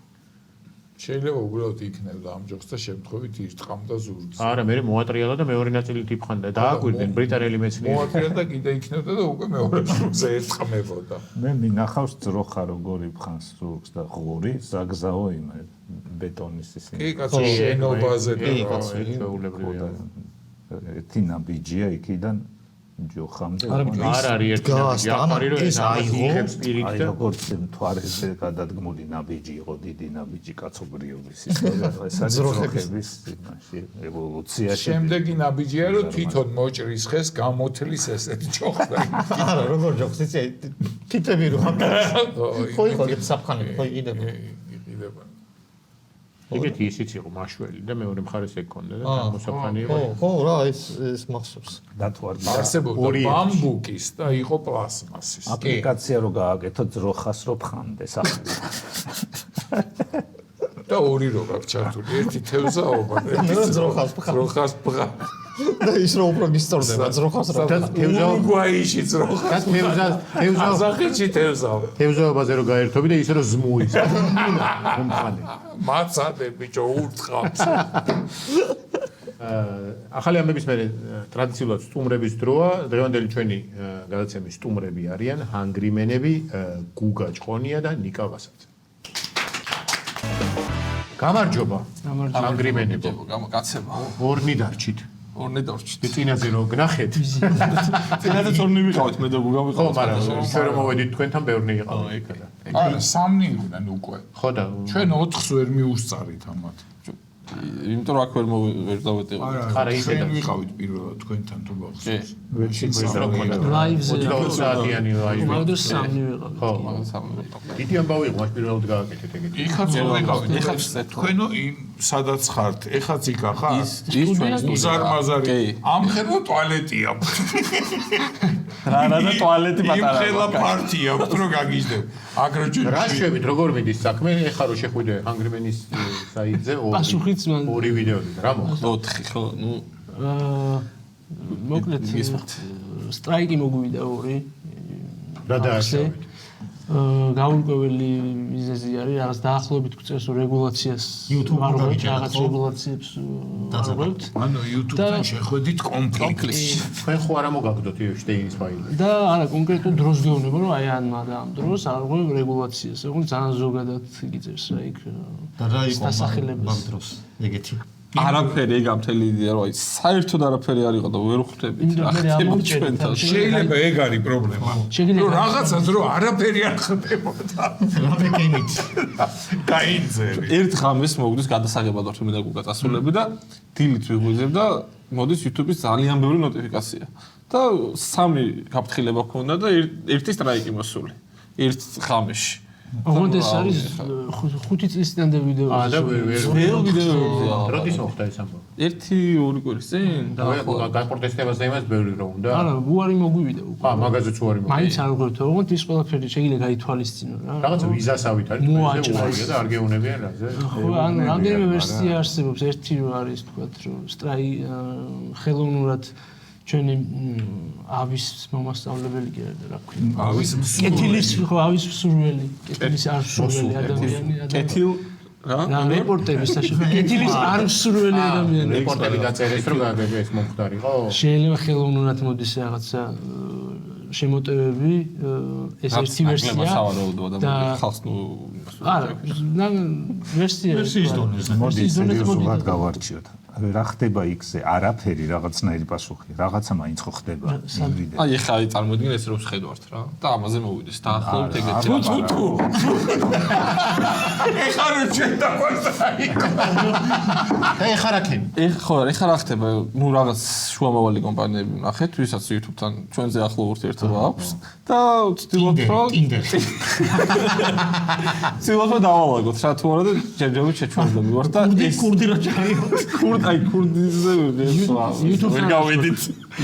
შეიძლება უბრალოდ იქნებდა ამ ჯოხს და შემთხვევით ირტყამდა ზურგს. არა, მე მოატრიალა და მეორე ნაწილით იფხან და დააკვირდნენ ბრიტანელი მეცნიერები. მოატრიალა და კიდე იქნებდა და უკვე მეორე ზურგზე ერტყმებოდა. მე მინახავს ძროხა როგორ იფხანს ზურგს და ღორი ზაგზაო იმ ბეტონის ისინი. კი კაცო შენობაზე და ჩვეულებრივია. ერთი ნაბიჯია იქიდან ჯოხამდე. არ არის ერთი ნაბიჯი, ახარი რომ ეს აიღებს პირით აი და როგორც მთვარეზე გადადგმული ნაბიჯი იყო დიდი ნაბიჯი კაცობრიობის ისტორია ეს არის ძროხების იმაში ევოლუციაში. შემდეგი ნაბიჯია რომ თვითონ მოჭრის ხეს გამოთლის ესეთი ჯოხი. არა, როგორ ჯოხს იცი, თითები რო ხო იყო საფხანები, ხო იყიდება. იყიდება. ეგეთი ისიც იყო მაშველი და მეორე მხარეს ეგ ქონდა და მოსაფხანი იყო. ხო, რა, ეს მახსოვს. დათვარდა არსებობდა ბამბუკის და იყო პლასმასის. აპლიკაცია რო გააკეთო ძროხას რო ფხანდეს ახლა. და ორი რო გაქვს ჩართული, ერთი თევზაობა და ერთი ძროხას ფხა. ძროხას ფხა. და ის რო უფრო გისწორდება ძროხას რო. ურუგვაიში ძროხა. და ყაზახეთში თევზაობა. თევზაობაზე რო გაერთობი და ისე რომ ზმუის. მომხანე. მაცადე ბიჭო ურტყავს. ახალი ამბების მერე ტრადიციულად სტუმრების დროა. დღევანდელი ჩვენი გადაცემის სტუმრები არიან ჰანგრიმენები, გუგა ჭყონია და ნიკა ვასაძე. გამარჯობა. ჰანგრიმენები. გამოკაცება. ორნი დარჩით. ორნი დარჩით. წინაზე რო გნახეთ. წინაზე წორნი ვიყავით მე და გუგა ხო, ვიყავით. მაგრამ ისე რომ მოვედით თქვენთან ბევრნი იყავ იქ და. არა, სამნი იყვნენ უკვე. ხო და ჩვენ 4-ს ვერ მიუსწარით ამათ. იმიტომ რომ აქ ვერ დავეტყვი. არა, ისე ჩვენ და- ვიყავით პირველად თქვენთან თუ გახსოვს. ლაივზე 20 საათიანი ლაივი. მაგდროს სამნი ვიყავით. ხო, დიდი ამბავი იყო, მას პირველად გააკეთეთ ეგეთი. იქაც ვიყავით. ეხაც თქვენო იმ სადაც ხართ, ეხაც იქ ახარ? უზარმაზარი. ამხელა ტუალეტია. რა და ტუალეტი პატარა. იმხელა პარტია, უფრო გაგიჟდებ. აგრო ჩვენ რა შვებით, როგორ მიდის საქმე? ეხა რო შეხვიდე ჰანგრიმენის საიტზე პასუხიც მან ორი ვიდეოზე რა მოხდა? 4 ხო, ნუ მოკლედ სტრაიკი მოგვიდა ორი. რა დააშავეთ? გაურკვეველი მიზეზი არის რაღაც დაახლოებით გვწევს რეგულაციას YouTube-ს გავიჭერთ, რაღაც ხო? რეგულაციებს ვარღვევთ ანუ YouTube-თან შეხვედით კონფლიქტში. თქვენ ხო არ მოგაგდოთ შტეინის ფაილები? და არა კონკრეტულ დროს გეუბნება რომ აი ამ დროს არ ღვევ რეგულაციას. ეგ ძალიან ზოგადად იგიწევს რა იქ და რა იყო დასახელებას. ამ დროს ეგეთი არაფერი ეგ ამ მთელი იდეა რომ აი საერთოდ არაფერი არ იყო და ვერ ხვდებით იმიტომ მე ამოვჭერეთ შეიძლება ეგ არის პრობლემა. რომ რაღაცას რომ არაფერი არ ხდებოდა. რამეკენით გაიძები. ერთ ღამეს მოგდის გადასაღებად ვარ მე და გუგა წასულები და დილით ვიღვიძებ და მოდის YouTube-ის ძალიან ბევრი ნოტიფიკაცია და 3 გაფრთხილება ქონდა და ერთი სტრაიკი მოსული ერთ ღამეში. ოღონდ ეს არის 5 წლის წინამდე ვიდეო. და ვერ ვიდეოებია. როდის მოხდა ეს ამბავი? 1-2 კვირის წინ და გაპროტესტებაზე იმას ბევრი რომ უნდა. არა, უარი მოგვივიდა უკვე. მაგაზეც უარი მოგვივიდა. მაინც არ ვღებთ, ოღონდ ის ყველაფერი შეიძლება გაითვალისწინო რა. რაღაცა ვიზასავით არის, უარია და არ გეუნებიან რაზე. ხო, ანუ რამდენიმე ვერსია არსებობს, ერთი რო არის თქვათ, რომ ხელოვნურად ჩვენი ავის მომასწავლებელი კი არა რა ქვია. ავის კეთილის ხო ავის მსურველი, კეთილის არ მსურველი ადამიანი. კეთილ რა რეპორტების საშუალო კეთილის არ მსურველი ადამიანი. რეპორტები დაწერეს რომ ეს მომხდარიყო. შეიძლება ხელოვნურად მოდის რაღაცა შემოტევები, ეს ერთი ვერსია. და ხალხს ნუ არა, ვერსიის დონეზე. მოდის სერიოზულად გავარჩიოთ. რა ხდება იქზე? არაფერი რაღაცნაირი პასუხი. რაღაცა მაინც ხო ხდება. აი ხა აი წარმოიდგინე ეს რომ შეხედვართ რა და ამაზე მოვიდეს დაახლოებით ეგეთი რა. ეხლა რომ შედავარდაიკო. ეხლა რა ქენი? ეხლა რა ხდება? ნუ რაღაც შუამავალი კომპანიები ნახეთ, ვისაც YouTube-თან ჩვენზე ახლო ურთიერთობა აქვს და ვცდილობთ რომ ვცდილობთ დავალაგოთ რა თუ არა და ჯერჯერობით შეჩვენდები ვარ და ეს კურდი რა ჩაიო. კურდიზე ვერ გავედით.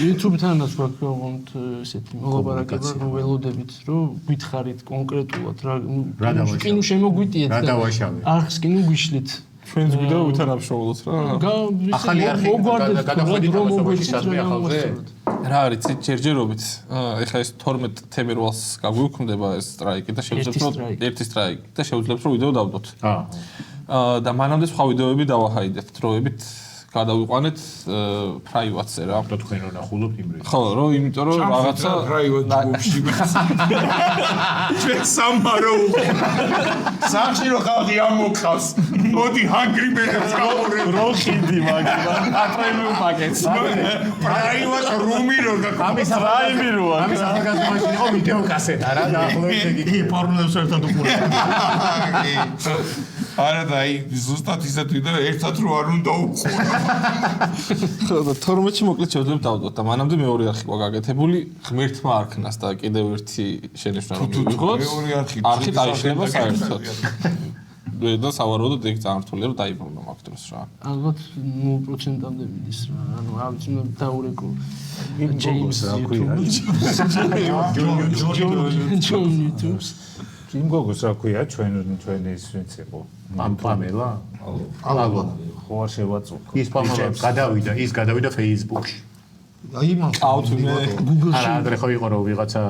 YouTube-თანაც გვაქვს ოღონდ ესეთი მოლაპარაკება, რომ ველოდებით, რომ გითხარით კონკრეტულად რა კინო შემოგვიტიეთ და რა დავაშავეთ. არხს კინო გვიშლით. ჩვენს ვიდეო ვითანამშრომლოთ რა. ახალი არხი გადახვედით ამასობაში საზმე ახალზე. რა არის ჯერჯერობით. ეხლა ეს 12 თებერვალს გაგვიუქმდება ეს სტრაიკი და შევძლებთ ერთი სტრაიკი და შევძლებთ რომ ვიდეო დავდოთ. და მანამდე სხვა ვიდეოები დავაჰაიდეთ დროებით გადავიყვანეთ private-ზე რა. და თქვენ რო ნახულობთ იმ დროს. ხო, რომ იმიტომ რომ რაღაცა private ჯგუფში ჩვენ სამარო სახში რო ხალხი ამოხავს. მოდი hungry man-ს გავურე. რო ხიდი მაგალითად ატრემიუმ პაკეტს. private room-ი რო ამის რაიმი როა. ამის ახალგაზრდობაში იყო ვიდეო კასეტა რა დაახლოებით იგი პორნოებს ერთად უყურებ. არა და აი ზუსტად ისეთ ვიდეო ერთად რო არ უნდა უყურო. ხო და 12-ში მოკლედ შევძლებთ დავდოთ და მანამდე მეორე არხი ყვა გაკეთებული ღმერთმა არქნას და კიდევ ერთი შენიშვნა რომ მივიღოთ. მეორე არხი დაიშლება საერთოდ. და სავარაუდოდ ეგ ძალიან რთულია რომ დაიბრუნა მაგ დროს რა. ალბათ 0%-ამდე მიდის რა. ანუ რა ვიცი მე დაურეკო ჯეიმს რა ქვია. ჯონ YouTube-ს იმ გოგოს რა ქვია ჩვენ ის ვინც იყო პამელა ალბათ ხო არ შევაწუხო ის პამელა გადავიდა Facebook-ში აი მან ყავთ მე არა ადრე ხო იყო რომ ვიღაცა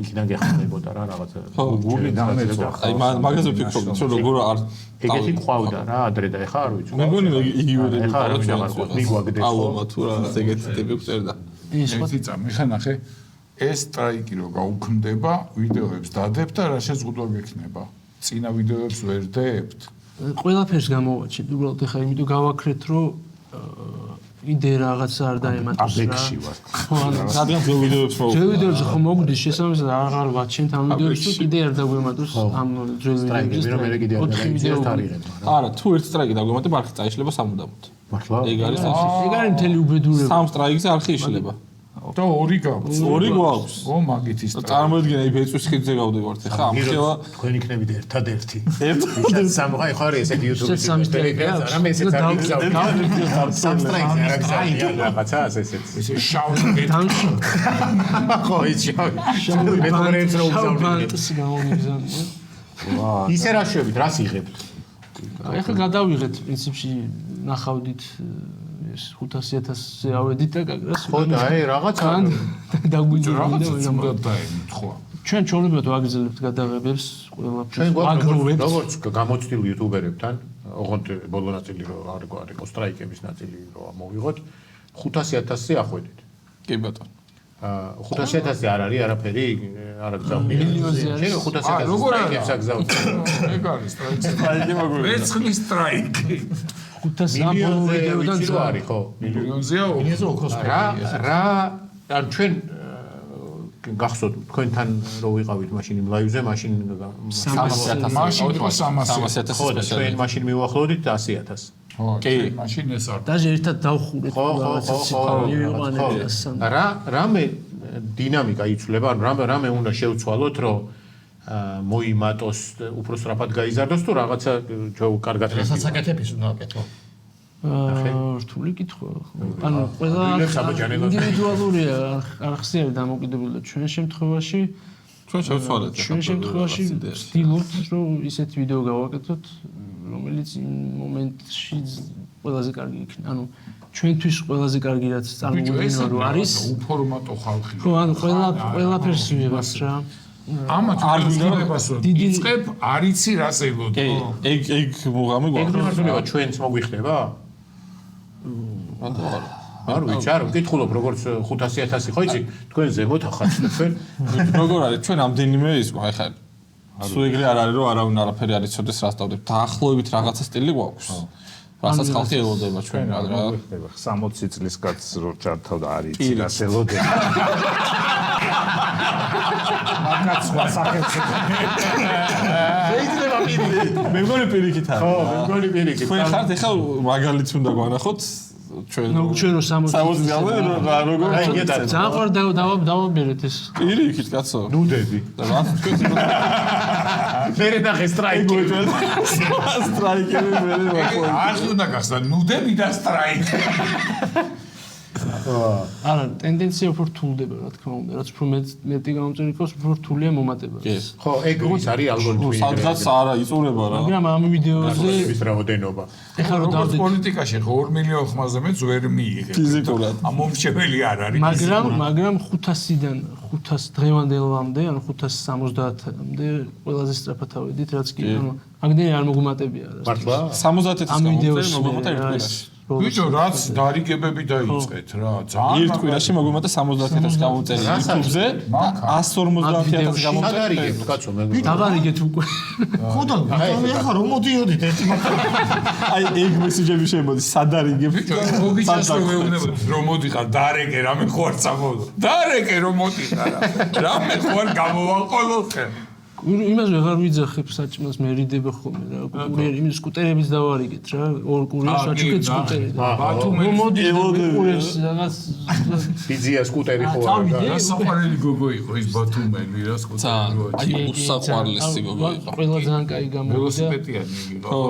იქიდან გეხმარებოდა რა რაღაცა გული დამეწვა აი მაგაზე ვფიქრობ რომ როგორ არ ეგეთი ყავდა რა ადრე და ეხა არ ვიცი მე მგონი იგივე მიგვაგდეს აუმა თუ რა ეგეთი ტიპი გწერდა ერთი წამი ხა ნახე ეს სტრაიკი რო გაუქმდება, ვიდეოებს დადებთ და რა შეზღუდვა გექნება? წინა ვიდეოებს ვერ დებთ? ყველაფერს გამოვაჩინეთ, უბრალოდ ეხლა იმიტომ გავაქრეთ, რომ იდეა რაღაც არ დაემატოს რა. აბექში ვარ. ხო, ანუ რადგან ძველ ვიდეოებს მოვიდა. ძველ ვიდეოებს ხო მოგდის შესაბამისად აღარ ვაჩენთ ამ ვიდეოებს, თუ კიდე არ დაგვემატოს ამ ძველ ვიდეოებს. რომ მე კიდე არ დაიწყეთ არ იღებ. არა, თუ ერთ სტრაიკი დაგვემატებ, არხი წაიშლება სამუდამოდ. მართლა? ეგ არის ეგ არის მთელი უბედურება. სამ სტრაიკზე არხი იშლება. და ორი გაქვს. ორი გვაქვს. ო მაგით ის წარმოიდგინე, აი ბეწვის ხიდზე გავდივართ ახლა ამ ხელა თქვენ იქნებით ერთადერთი. ერთადერთი სამღა ხო არის ესეთი YouTube-ის პერიფერია, რა მე ესეც არ გიგზავნა. სამსტრაიკზე არ გიგზავნა რაღაცა ესეც. ესე შავი დამში. ხო ის შავი. მე თორეც რო უგზავნე. ბანტს გამომიგზავნე. ისე რა შევით, რას იღებთ? აი ახლა გადავიღეთ პრინციპში ნახავდით ეს 500,000-ზე ავედით და გაგრას. ხო და აი რაღაცა დაგვიძურა რაღაცა უნდა დაემთხვა. ჩვენ ჩვეულებრივად ვაგრძელებთ გადაღებებს ყველაფერს. ჩვენ აგროვებთ. როგორც გამოცდილ იუტუბერებთან, ოღონდ ბოლო ნაწილი რო არ იყო სტრაიკების ნაწილი რო მოვიღოთ, 500,000-ზე ახვედით. კი ბატონო. 500,000 არ არის არაფერი, არ აგზავნე. მილიონზე არის. შენ 500,000 სტრაიკებს აგზავნე. ეგ არის სტრაიკი. ვერცხლის სტრაიკი. 500 აბოლო ვიდეოდან ვიცი რა არის ხო? მილიონზეა. მილიონზე ოქროს რა ან ჩვენ გახსოვთ თქვენთან რო ვიყავით მაშინ იმ ლაივზე, მაშინ 300,000 მაშინ იყო 300,000 ხო და ჩვენ მაშინ მივახლოვდით 100,000. კი, მაშინ ეს არ. დაჟე ერთად დავხურეთ რამე დინამიკა იცვლება, რამე უნდა შევცვალოთ, რომ მოიმატოს, უფრო სწრაფად გაიზარდოს თუ რაღაცა ჩვენ კარგად რასაც აკეთებს უნდა აკეთო. რთული კითხვა. ანუ ყველა ინდივიდუალურია, არ ხსიარი დამოკიდებული და ჩვენ შემთხვევაში ვცდილობთ, რომ ისეთი ვიდეო გავაკეთოთ, რომელიც იმ მომენტში ყველაზე კარგი იქნება. ანუ ჩვენთვის ყველაზე კარგი რაც წარმოგვიდგება რომ არის უფორმატო ხალხი. ხო, ანუ ყველაფერს ვიღებს რა. ამათ არგუმენტებს იწყებ, არ იცი რას ელოდო. ეგ მუღამი გვაქვს. ეგ ჩვენც მოგვიხდება? არ ვიცი, არ ვკითხულობ როგორც 500,000 ხო იცი, თქვენ ზემოთ ახაცნობენ. როგორ არის ჩვენ ამდენიმე ის ეხლა სულ ეგრე არ არის რომ არავინ არაფერი არ იცოდეს რას დავდებ. დაახლოებით რაღაცა სტილი გვაქვს. რასაც ხალხი ელოდება ჩვენ რა. 60 წლის კაცს რო ჩართავდა არ იცი რას ელოდება. მაგაც ვასახელს. შეიძლება პირიქით. მე მგონი პირიქით არის. ხო, მე მგონი პირიქით. თქვენ ხართ ეხლა მაგალითს უნდა გვანახოთ ჩვენ ჩვენ რო 60 როგორ ძალიან დავაბერეთ ეს პირიქით კაცო ნუდები რა მერე ნახე სტრაიკი სტრაიკები მერე არ უნდა გახსნა ნუდები და სტრაიკი არა ტენდენცია უფრო რთულდება რა თქმა უნდა რაც უფრო მეტი გამომწერი იყოს უფრო რთულია მომატება ხო ეგ ის არის ალგორითმი სადღაც არა იწურება რა მაგრამ ამ ვიდეოზე ის რაოდენობა ეხლა რომ დავდეთ პოლიტიკაში 2 მილიონ ხმაზე მეც ვერ მიიღე ფიზიკურად ამომრჩეველი არ არის მაგრამ 500-დან 500 დღევანდელამდე ანუ 570-მდე ყველაზე სწრაფად ავედით რაც კი ანუ მაგდენი არ მოგუმატებია რა მართლა 70-ის გამომწერი მოგუმატა ერთ კვირაში ბიჭო რაც დარიგებები დაიწყეთ რა ძალიან ერთ კვირაში მოგუმატა 70,000 გამომწერი YouTube-ზე 150,000 გამომწერი დარიგებთ კაცო მე დაგარიგეთ უკვე ხოდა ახლა რომ მოდიოდით ერთი აი ეგ მესიჯები შემოდის სადარიგებ ბიჭო მოგიჩას რომ მეუბნებოდი რომ მოდიხარ დარეკე რამე ხوار წამოვიდო დარეკე რომ მოდიხარ რამე ხوار გამოვაყოლო ხე იმას ვეღარ ვიძახებ საჭმელს მე რიდება ხოლმე რა კურიერი იმის სკუტერების დავარიგეთ რა ორ კურიერს აჩუქეთ სკუტერი ბათუმი მოდი კურიერს რაღაც ფიზია სკუტერი ხო რა საყვარელი გოგო იყო ის ბათუმელი რა სკუტერი აი უსაყვარლესი გოგო იყო ყველა ძალიან კაი გამოვიდა ველოსიპედიანი იყო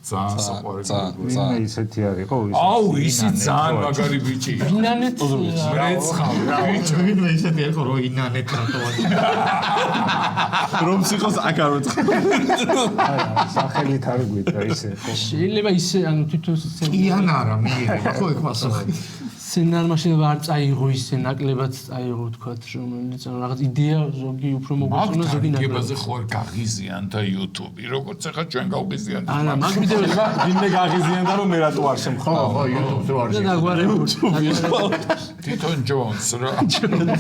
ძალიან საყვარელი მე ისეთი არის ხო აუ ისი ძალიან მაგარი ბიჭი ინანეთ რეცხავ რა ბიჭო ვინმე ისეთი იყო რომ ინანეთ რატოვანი რომ სიყოს აქ არ ვეწყ სახელით არ გვიდგა ისე ხო შეიძლება ისე ანუ თვითონ იან არა მიიღება ხო ეგ მასახი სცენარმა შეიძლება არ წაიღო ისე ნაკლებად წაიღო თქვათ რომელიც რაღაც იდეა ზოგი უფრო მოგვიწონა ზოგი ნაკლებად გებაზე ხო გაღიზიან და YouTube-ი როგორც ახლა ჩვენ გავღიზიან არა მაგ ვიდეოებში ვინმე გაღიზიან და რომ მე რატო არ შემხო ხო YouTube-ზე არ თვითონ ჯონს რა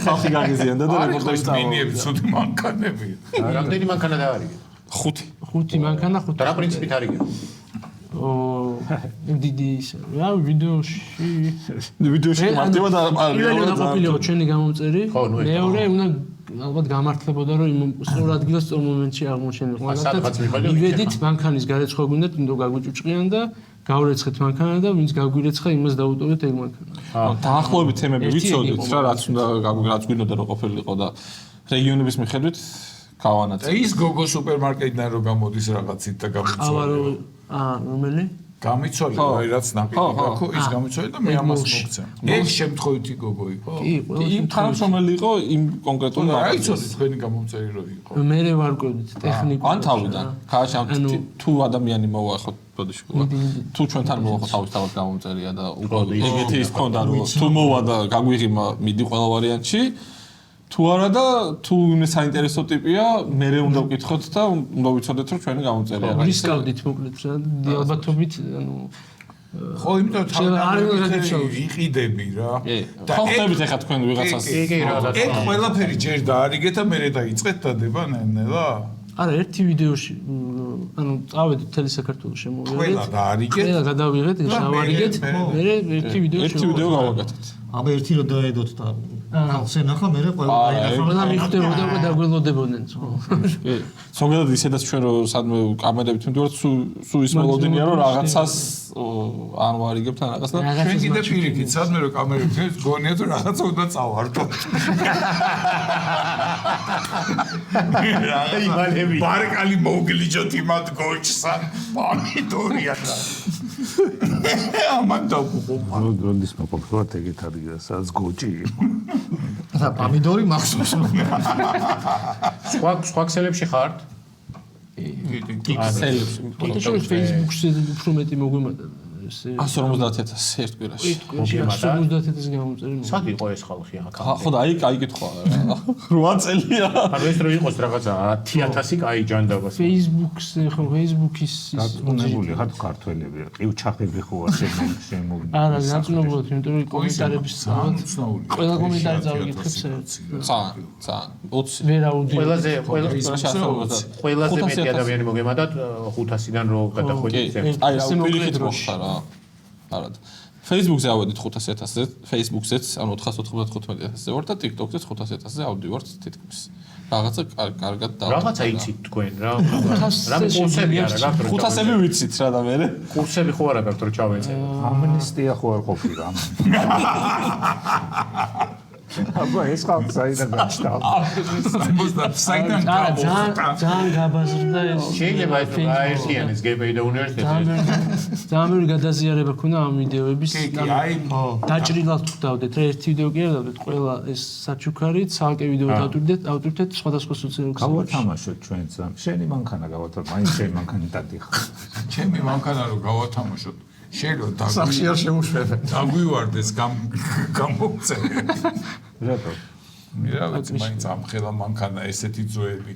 ხალხი გაღიზიან და რეპორტაჟი მინიები ცუდი მანქანები რამდენი მანქანა დაარიგეთ 5 მანქანა 5 და რა პრინციპით არიგეთ დიდი რა ვიდეოში მარტივად არ პირველი ყოფილიყო ჩვენი გამომწერი მეორე უნდა ალბათ გამართლებოდა რომ იმ სწორ ადგილას სწორ მომენტში აღმოჩენილიყო მაგალითად მივედით მანქანის გარეცხვა გვინდა თუნდო გაგვიჭუჭყიან და გავრეცხეთ მანქანა და ვინც გაგვირეცხა იმას დაუტოვეთ ეგ მანქანა დაახლოებით თემები ვიცოდით რა რაც უნდა რაც გვინდოდა რომ ყოფილიყო და რეგიონების მიხედვით გავანაწილე ის გოგო სუპერმარკეტიდან რო გამოდის რაღაცით და გამიცვალე რომელი? გამიცვალე, აი რაც ნაკლები გაქო, ის გამიცვალე და მე ამას მოგცემ. ეს შემთხვევითი გოგო იყო. კი, თანამშრომელი იყო იმ კონკრეტულ მაგალითად. აი, თქვენი გამომწერი რო იყო. მე ვარკვევდით ტექნიკურად. ან თავიდან. ხაშამ თუ ადამიანი მოვახოთ ბოდიში. თუ ჩვენთან მოვახოთ თავისთავად გამომწერია და უკვე ეგეთი ის ქონდა რომ თუ მოვა და გაგვიღიმა მიდი ყველა ვარიანტში თუ არა და თუ იმ საინტერესო ტიპია, მე უნდა ვკითხოთ და უნდა ვიცოდეთ რომ ჩვენი გამოწერია. რისკავდით მოკლედ, ალბათობით, ანუ ხო, იმიტომ თავი იყიდები რა. და ხოხდებით ახლა თქვენ ვიღაცას. ეგ ყველაფერი ჯერ დაარიგეთ და მე დაიწყეთ დადება ნელა. არა, ერთი ვიდეოში, ანუ წავედით მთელი საქართველოს შემოვიარეთ. ყველა დაარიგეთ. ყველა გადავიღეთ, შევარიგეთ, მე ერთი ვიდეო გავაკეთეთ. აბა ერთი რო დაედოთ და ახალს ენახა მე ყველა ყველა მიხდებოდა და დაგველოდებოდნენ. კი. ზოგადად ისედაც ჩვენ რო სადმე კამერებით მივდივართ, სულ ის მოლოდინია რომ რაღაცას ან ვარიგებთ ან რაღაცა. ჩვენ კიდე პირიქით სადმე რო კამერებით გონიათ რომ რაღაცა უნდა წავართო. ბარკალი მოგლიჯოთ იმათ გოჩსა. პომიდორია და ამან დაუყობა. როდის მოყოლოდ ეგეთ არის, სადაც გოჭი იყო. და პომიდორი მახსოვს. სხვა ქსელებში ხართ? ქსელებში. Facebook-ზე უფრო მეტი მოგვიმატა. 150,000 ერთ კვირაში. 150,000 გამოწერილი. სად იყო ეს ხალხი აქ? ხო და აი კითხვა. 8 წელია. ანუ ეს რო იყოს რაღაცა 10,000 კაი ჯანდაბას. Facebook-ზე ხო Facebook-ის დაწუნებული ხარ თუ ქართველები? ყივჩახები ხო ასე შემოვიდა. არა, დაწუნებულად, იმიტომ რომ კომენტარების ძალიან ყველა კომენტარი წავიკითხებ ძალიან 20 ვერაუდი. ყველაზე მეტი ადამიანი მოგემატათ 500-დან რო გადახვედით. აი რა პირიქით მოხდა რა. არა. Facebook-ზე ავედით 500,000-ზე, Facebook-ზეც ანუ 495,000-ზე ვარ და TikTok-ზეც 500,000-ზე ავდივართ თითქმის. რაღაცა კარგად და რაღაცა იცით თქვენ რა. რამე კურსები არა გაქვთ? 500-ები ვიცით რა და მე. კურსები ხო არა გაქვთ რომ ჩავეწერე? ამნისტია ხო არ ყოფილა. აბა ეს ხალხი საიდან გაჩნდა? საიდან ძალიან გაბაზრდა ეს. შეიძლება ეს გაერთიანეს GPI და უნივერსიტეტი. ძალიან ბევრი გადაზიარება ქონდა ამ ვიდეოების. აი დაჭრილად ვხვდავდეთ რა ერთი ვიდეო კი არ დავდეთ, ყველა ეს საჩუქარი, ცალკე ვიდეო დავტვირთეთ სხვადასხვა სოციალურ გავათამაშოთ ჩვენც ამ. შენი მანქანა გავათამაშოთ, მაინც შენი მანქანი დადიხარ. ჩემი მანქანა რო გავათამაშოთ შეიძლება სახში არ შემოშვებე. დაგვივარდეს გამოგწერე. რატო? მირა ვიცი მაინც ამ ხელა მანქანა ესეთი ძოები.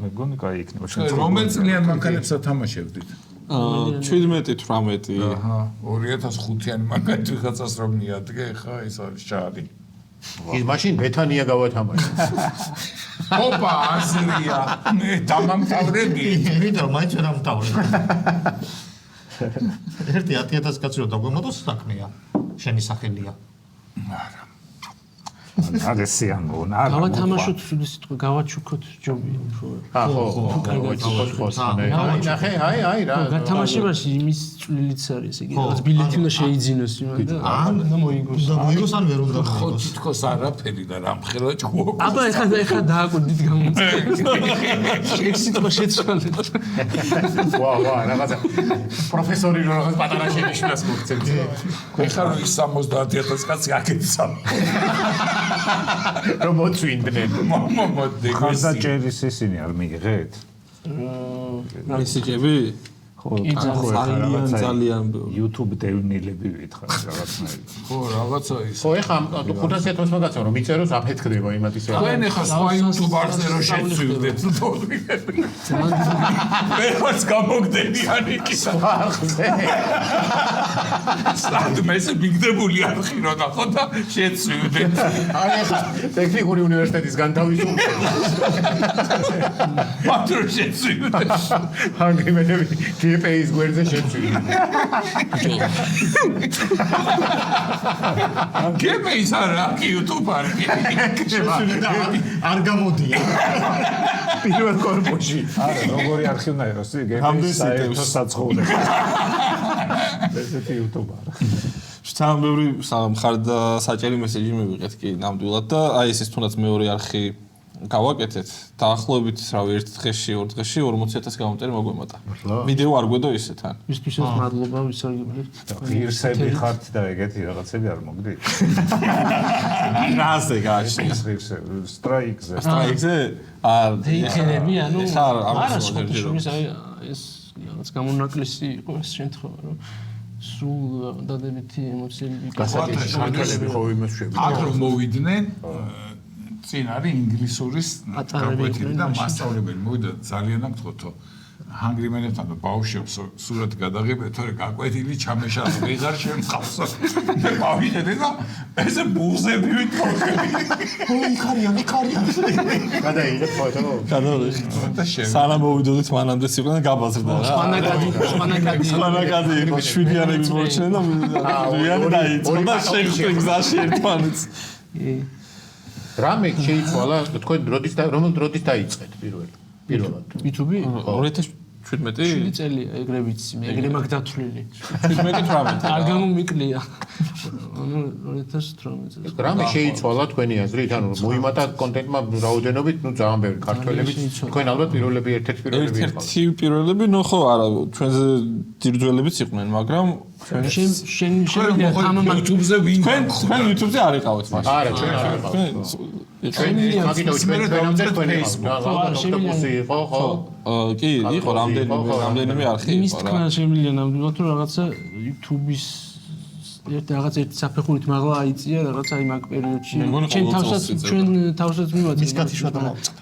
მე გონი კაი იქნება. რომელ წლიან მანქანებს ათამაშებდით? 17-18. აჰა, 2005-იანი მანქანით ვიღაცას რომ მიადგე, ხა ეს არის ჭარი. ის მაშინ ბეთანია გავათამაშე. ოპა, აზრია. მე დამამთავრები. ვიდეო მაინც ვერ ამთავრე. ერთი 10,000 კაცი რო დაგვემატოს საქმეა. შენი სახელია. არა. აგესიან მონა. გავათამაშოთ სულ სიტყვა, გავაჩუქოთ ჯობია. ხო. ნახე, აი რა. გათამაშებაში იმის წვლილიც არის, იგი რაღაც ბილეთი უნდა შეიძინოს იმან და და მოიგოს. და მოიგოს ან ვერ უნდა ხო, მოიგოს. თითქოს არაფერი და რამხელა ჭუო. აბა ეხა დააკვირდით გამოწერეთ. ეს სიტყვა შეცვალეთ. ვა, რაღაცა პროფესორი რო რაღაც პატარა შენიშნას მოგცემთ. ეხა რო ის 70,000 კაცი აკეთსა. რომ მოწვინდნენ. მოდი. ხარდა ჭერის ისინი არ მიიღეთ? მესეჯები? ხო, ძალიან YouTube დევნილები ვითხრათ რაღაცნაირად. ხო, რაღაცა ის. ხო, ეხა 500,000 მაგაცო რომ მიწეროს აფეთქდება იმათ ისე. თქვენ ეხა სხვა YouTube-არზე რო შეცვივდეთ თორნიკები. მე ვარც გამოგდენიანი კი ხალხზე. სადმეს მიგდებული არხი რო ნახო და შეცვივდეთ. აი ეხა ტექნიკური უნივერსიტეტის განთავისუფლება. მათრო შეცვივდეთ. ანგრიმედები GPI-ის გვერდზე შეცვიდნენ. GPI-ის არა, YouTube არქი. არ გამოდია. პირველ კორპუსში. არა, როგორი არქი უნდა იყოს? GPI-ის საერთო საცხოვრებელი. ესეთი YouTube არა. ძალიან ბევრი მხარდა საჭირო მესეჯი მივიღეთ კი ნამდვილად და აი ეს თუნდაც მეორე არხი გავაკეთეთ დაახლოებით რავი ერთ დღეში, ორ დღეში 40,000 გამოწერი მოგვემატა. ვიდეო არ გვედო ისე თან. ისთვისაც მადლობა ვისარგებლებთ. ღირსები ხართ და ეგეთი რაღაცები არ მოგდით? რაზე გააჩნია? სტრაიკზე. სტრაიკზე? არ დეიქერები, ანუ არა შეგეშუმის აი ეს რაღაც გამონაკლისი იყო ეს შემთხვევა, რომ სულ დადებითი ემოციები გასაგებია, შანტაჟები ხო იმას შეგვიძლია. აქ რომ მოვიდნენ წინ არის ინგლისურის გაკვეთილი და მასწავლებელი მოვიდა ძალიან აღწოთო Hungry Man-თან და ბავშვებს სურათი გადაღებია, თორე გაკვეთილი ჩამეშალო ვეღარ შემხავსო. მე გავიხედე და ესე ბუზები ვიტყოდი. იქარიან. გადაიღეთ ფოტო. გადაიღეთ. სანამ მოვიდოდით მანამდე სიყო და გაბაზრდა რა. სვანაკადი იყო შვიდიანები მოჩნდა და რიანი დაიწყო და შეხვდა გზაში ერთმანეთს. რამე შეიცვალა თქვენ რომელ დროდის დაიწყეთ პირველად YouTube 2017 წელია ეგრე ვიცი მე ეგრე მაგ დათვლილი 17-18 არ გამომიკლია ანუ 2018 წელს რამე შეიცვალა თქვენი აზრით ანუ მოიმატა კონტენტმა რაოდენობით ნუ ძალიან ბევრი ქართველებით თქვენ ალბათ პირველები ერთ-ერთი პირველები ნუ ხო არა ჩვენზე ძირძველებიც იყვნენ მაგრამ შენ YouTube-ზე ვინ თქვენ YouTube-ზე არ იყავით მაშინ არა ჩვენ არ იყავით კი, იყო რამდენიმე არხი იყო რა. იმის თქმა შემიძლია ნამდვილად რომ რაღაცა YouTube-ის ერთი საფეხურით მაღლა აიწია რაღაცა იმ აქ პერიოდში. ჩვენ თავსაც მივაწევთ.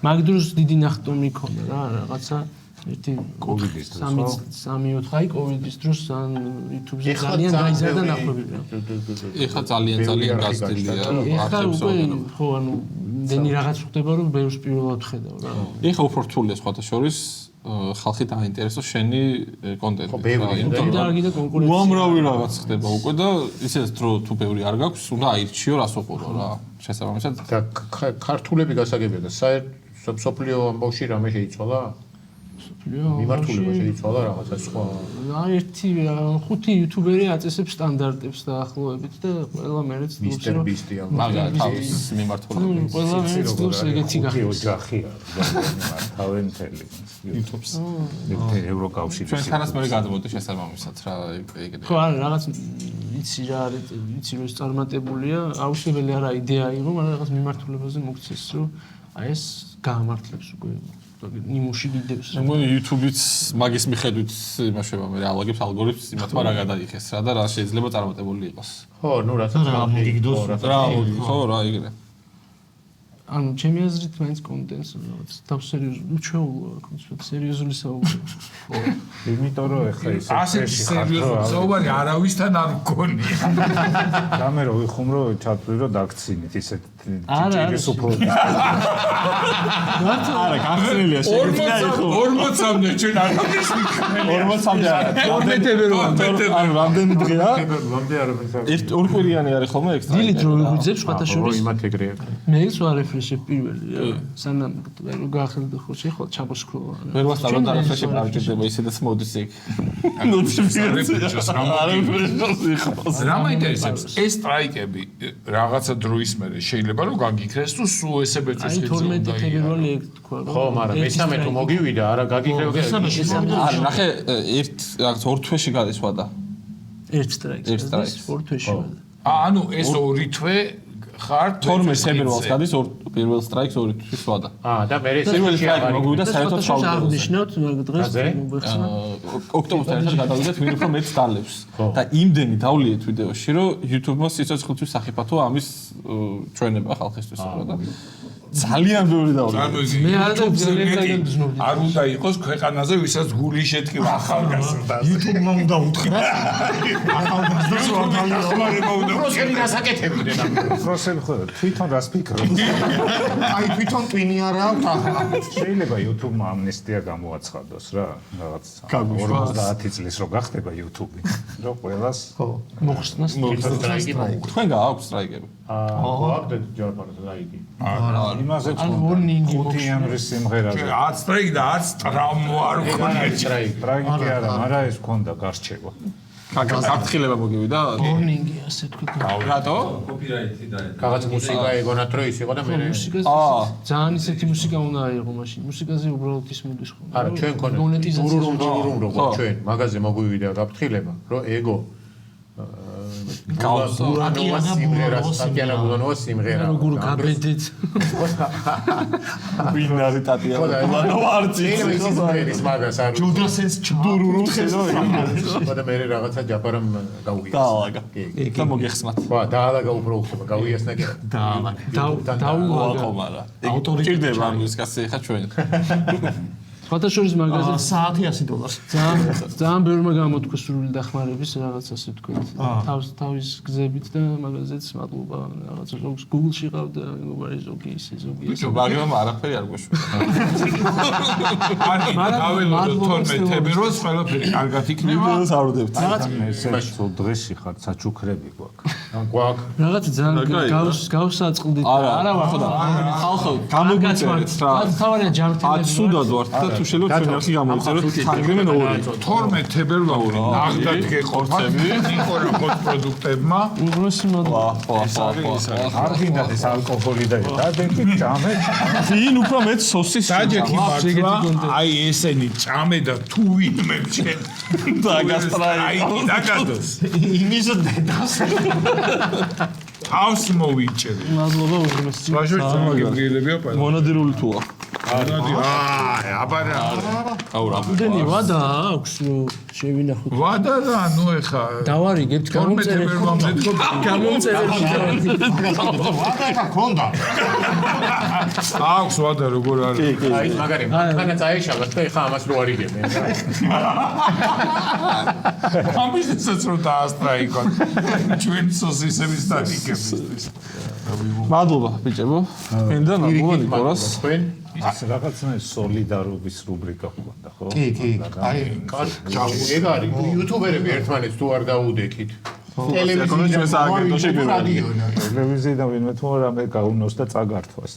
მაგ დროს დიდი ნახტომი ქონდა რა რაღაცა ერთი COVID-ის დროს 3-4 COVID-ის დროს ან YouTube-ზე ძალიან გაიზარდა ნახვები რა. ეხლა ძალიან გაზრდილია არხებს ხო ანუ დენი რაღაც ხდება რომ ბევრს პირველად ხედავ რა. ეხლა უფრო რთულია სხვათა შორის ხალხი დაინტერესოს შენი კონტენტით. ხო ბევრი და კონკურენცია. უამრავი რაღაც ხდება უკვე და ისეთ დრო თუ ბევრი არ გაქვს, უნდა აირჩიო რას უყურო რა. შესაბამისად და ქართულები გასაგებია და სოფლიო ამბავში რამე შეიცვალა? მიმართულება შეიცვალა რაღაცა სხვა. ერთი 5 იუთუბერი აწესებს სტანდარტებს და ახლოებით და ყველა მერეც დურს რომ მაგალითად თავის მიმართულებით. ყველა მერეც დურს ეგეთი გახდეს. ოჯახია მართავენ თელი YouTube-ს. ევროკავშირის. ჩვენ თანაც მე გადმოვდი შესაბამისად რა ეგეთი. ხო არა რაღაც იცი რა არის იცი რომ წარმატებულია აუცილებელი არა იდეა იყო მაგრამ რაღაც მიმართულებაზე მოგცეს რომ აი ეს გაამართლებს უკვე ნიმუში გიდებს. მგონი YouTube-იც მაგის მიხედვით იმაშება მე ალაგებს ალგორითმს იმათმა რა გადაიხეს რა და რა შეიძლება წარმატებული იყოს. ხო, ნუ რასაც მოგიგდოს ხო რა ეგრე. ანუ ჩემი აზრით მაინც კონტენტს რაღაც დავსერიოზული ჩვეულა აქვს სერიოზული საუბარი. ხო. იმიტომ რომ ეხლა ის ასეთი სერიოზული საუბარი არავისთან არ მგონია. გამე რო ვიხუმრო ჩატვი რომ დაგცინით ისეთ ჭიჭის უფრო. არა, გახსნილია შეგვიძლია იხო. 40-მდე ჩვენ არ გავიხსნით. 40-მდე არა. 12 ანუ რამდენი დღეა? ლამდე არ ვიცი. ორ კვირიანი არის ხოლმე ეგ. დილით რო ვიგვიძებ სხვათა შორის. იმათ ეგრეა. მე ის ვარ რეფრეში პირველი რა. სანამ რო გაახელდა ხო შეხლა ჩაბოსქროა. ვერ ვასწავლებ და რეფრეში პრაქტიკდება ისედაც მოდის ეგ. რა მაინტერესებს ეს სტრაიკები რაღაცა დროის მერე შეიძლება რომ გაგიქრეს თუ სულ ესე ბეწვის ხიძზე უნდა აი 12 თებერვალი ეგ თქვა რომ ხო მაგრამ მესამე თუ მოგივიდა არა გაგიქრება არა ნახე ერთ რაღაც ორ თვეში გადაისვა და ერთ სტრაიკს ორ თვეში ანუ ეს ორი თვე ხარ 12 თებერვალს გადის პირველ სტრაიკს ორი თვის ვადა. და მე ეს პირველი სტრაიკი მოგვიდა საერთოდ შავდა. აღნიშნავთ დღეს მოგეხსნა. ოქტომბერთან ერთად გადავიდეთ ვინ უფრო მეტს დალევს. და იმდენი დავლიეთ ვიდეოში რომ YouTube-მა სიცოცხლისთვის სახიფათო ამის ჩვენება ხალხისთვის და ძალიან ბევრი დავლიეთ. მე არ უნდა იყოს ქვეყანაზე ვისაც გული შეტკივა ახალგაზრდას. YouTube-მა უნდა უთხრა. ახალგაზრდას რა დავლიეთ. პროსელი გასაკეთებდნენ ამ. პროსელი ხო თვითონ რას ფიქრობ? აი თვითონ ტვინი არა აქვს. შეიძლება YouTube-მა ამნესტია გამოაცხადოს რა რაღაც 50 წლის რო გახდება YouTube-ი. რომ ყველას ხო მოხსნას სტრაიკი თქვენ გააქვს სტრაიკები? ვაგდეთ ჯერპარს რაიგი. იმაზე ვორნინგი 5 იანვრის სიმღერაზე. არც სტრაიკი და არც ტრავმა არ მქონია. სტრაიკი არა, მაგრამ ეს ქონდა გარჩევა. გაფრთხილება მოგივიდა? ვორნინგი ასე თქვა. რატო? კოპირაიტი და რაღაც მუსიკა ეგონათ რომ ის იყო და მე ძალიან ისეთი მუსიკა უნდა აიღო მაშინ. მუსიკაზე უბრალოდ ის მოდის ხო? არა ჩვენ ქონდა დურურუმ ჩვენ მაგაზე მოგვივიდა გაფრთხილება რომ ეგო გულანოა სიმღერა, ტატიანა გულანოა სიმღერა. როგორ გაბედით. ვინ არის ტატიანა გულანოვა არც ის მაგას არ ჯუდასენს ჩდურურუხეს. და მე რაღაცა ჯაფარამ გავუგია. დაალაგა. და მოგეხსნათ. ხო, დაალაგა უფრო უხდება, გავუიასნა კი. დაუყომარა. ავტორი ჭირდება ამის კაცი ხა ჩვენ. ფოტოშორის მაგაზინს საათი $100. ძალიან ბევრმა გამოთქვა სრული დახმარების რაღაც ასე ვთქვით. თავის გზებით და მაგაზინს მადლობა რაღაცა ზოგს Google-ში ყავდა, მეგობარი ზოგი ისე ზოგი ისე. მაგრამ არაფერი არ გვეშვა. დაველოდო 12 თებერვალს ყველაფერი კარგად იქნება. ვიდეოს ავდებთ. ეს დღეში ხარ საჩუქრები გვაქვს. გვაქვს. რაღაცა ძალიან გავსაწყლდით. არა ხო და ხალხო გამოგიწერეთ რა. თავარია ჯამთელები. სუდად ვართ და თუ შეიძლება ჩვენ ახლა გამოვწეროთ თანგრემენ 2. 12 თებერვალს ნახდათ გეყოფები იყო რა პროდუქტებმა. უგროსი მადლობა. არ გინდათ ეს ალკოჰოლი და დადეკი ჭამე. ვინ უფრო მეც სოსის დაჯექი მართლა აი ესენი ჭამე და თუ ვინმე ჩვენ დაგასტრაი დაგადოს იმის დედას. თავს მოვიჭერე მადლობა უგროსი. ვაჟო გებრიელებია ყველა მონადირული თუა. აბარა აუ რა. უდენი ვადა აქვს რომ შევინახოთ. ვადა და ნუ ეხა დავარიგებთ გამომწერეთ. გამომწერეთ. ვადა ეხა ქონდა. აქვს ვადა როგორ არის აი მაგარი მანქანა წაეშალათ და ეხა ამას რო არიგებენ. ამისაცაც რო დაასტრაიკოთ ჩვენ სოსისების სტატიკებისთვის. მადლობა ბიჭებო. მინდა მადლობა ნიკოლას. ის რაღაცნაირ სოლიდარობის რუბრიკა ხდება ხო? კი, აი ეგ არის იუთუბერები ერთმანეთს თუ არ დაუდექით. ტელევიზიიდან ვინმე თუ რამე გაუნოს და წაგართვას.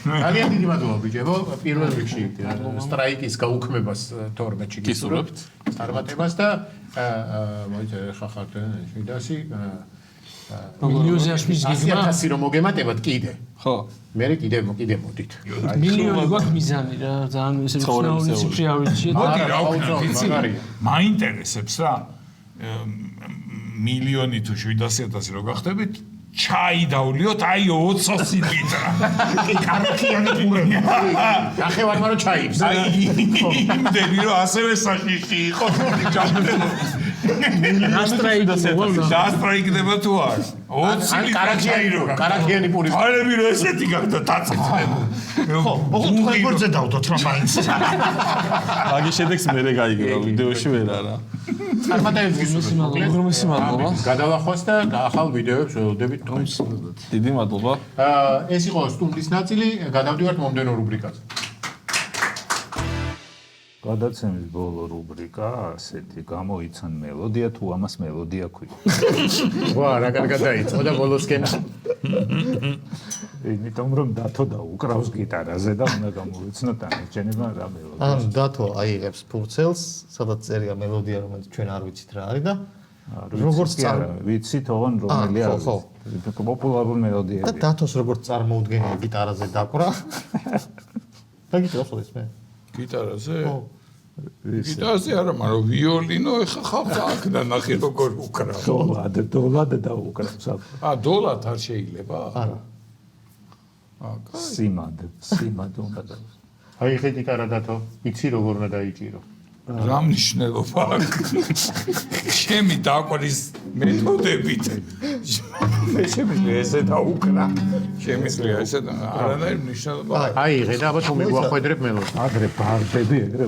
ძალიან დიდი მადლობა ბიჭებო. პირველ რიგში სტრაიკის გაუქმებას 12-ში გისურვებთ. წარმატებას და მოიწერე ხახართ შედასი მილიონზე აშვის გიგმა 100,000 რომ მოგემატებათ კიდე. ხო. მე კიდე მოდით. მილიონი გვაქვს მიზანი რა, ძალიან ესე ვცნაური ციფრი ავიჩიეთ. მოდი რა ვქნა ვიცი მაინტერესებს რა მილიონი თუ 700,000 რო გახდებით ჩაი დავლიოთ აი 20 ლიტრა. კი კარაქიანი პურები. ახევარ მარო ჩაიბს. აი იმდენი რომ ასევე საშიში იყო დასტრაიკდება თუ არა 20 ლიტრა კარაქიანი პური. არები რომ ესეთი გახდა დაწწეწება. ხო, ოღონდ თქვენზე დავდოთ რა მაინც. მაგის შედეგს მე გაიგება ვიდეოში ვერ არა. წარმატებებს გისურვებთ. უგრომესი მადლობა. გადავახვას და ახალ ვიდეოებს ველოდებით თქვენ. დიდი მადლობა. ეს იყო სტუნდის ნაწილი, გადავდივართ მომდენო რუბრიკაზე. გადაცემის ბოლო რუბრიკა ასეთი გამოიცან მელოდია თუ ამას მელოდია ქვია. ვა, რა კარგად დაიწყო და ბოლოსკენ. იმიტომ რომ დათო და უკრავს გიტარაზე და უნდა გამოვიცნოთ ამერჩენება რა მელოდია. ან დათო აიღებს ფურცელს, სადაც წერია მელოდია, რომელიც ჩვენ არ ვიცით რა არის და როგორც ვიცით ოღონ რომელი არის. პოპულარული მელოდიები. და დათოს როგორც წარმოუდგენია გიტარაზე დაკვრა. და გიტარაზე მე. გიტარაზე? გიტარაზე არა, მაგრამ ვიოლინო ეხა ხალხს აქ და ნახე როგორ უკრავს. დოლად და უკრავს. დოლად არ შეიძლება? არა. სიმად უნდა და. აი ხე გიტარა დათო, იცი როგორ უნდა დაიჭირო. რა მნიშვნელობა აქვს? ჩემი დაკვრის მეთოდებით. მე შემიძლია ესე დაუკრა. შემიძლია ესე და არანაირ მნიშვნელობა. აი ხე და აბა თუ მიგვახვედრებ მელოდია. ადრე ბარდები ეგრე.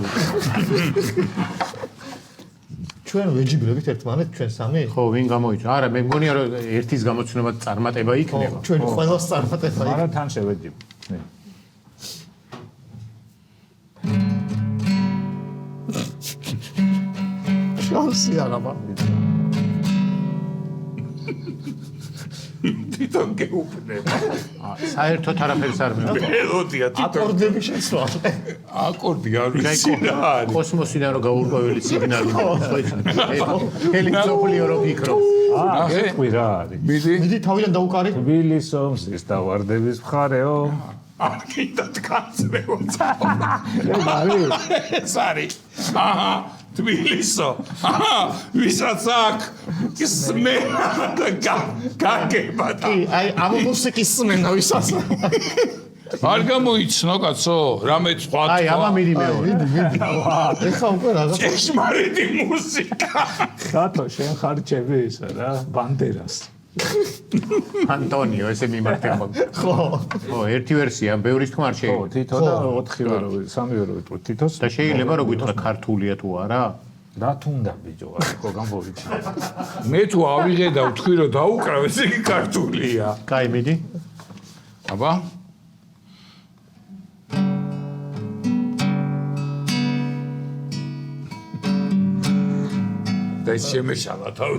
ჩვენ ვეჯიბრებით ერთმანეთ ჩვენ სამი? ხო, ვინ გამოიჭრა? არა, მე მგონია რომ ერთის გამოცნობა წარმატება იქნება. ჩვენ ყველას წარმატება იქნება. არა თან შევეჯიბ. შანსი არა მაგით. თვითონ გეუბნება. საერთოდ არაფერს არ მევხვდი. მელოდია თვითონ. აკორდები შეცვალა. აკორდი არ ვიცი რა არის. კოსმოსიდან რო გაურკვეველი სიგნალი. ჰელიცოფლიო რო ფიქრობს. ახე რა არის? მიდი თავიდან დაუკარი. თბილის ომის დავარდების მხარეო. კიდათ გაწევო. ეს არის. ეს არის. აჰა, თბილისო ვისაც აქ სმენა და გაგება და აი ამ მუსიკის სმენა ვისაც არ გამოიცნო კაცო რამე სხვა აი ამა მიდი მეორე ეხა უკვე რაღაც ჭეშმარიტი მუსიკა რატო შენ ხარ ჩემი ისა რა ბანდერას ანტონიო ესე მიმართება ხო ერთი ვერსია ბევრის თქმა არ ხო შეიძლება თითო და 4 ვერო 3 ვერო ვიტყვი თითოს და შეიძლება რო გითხრა ქართულია თუ არა რა თუნდა ბიჭო ხო გამოვიჩი მე თუ ავიღე და ვთქვი რომ დაუკრავ ესე იგი ქართულია კაი მიდი აბა და შემეშალა თავი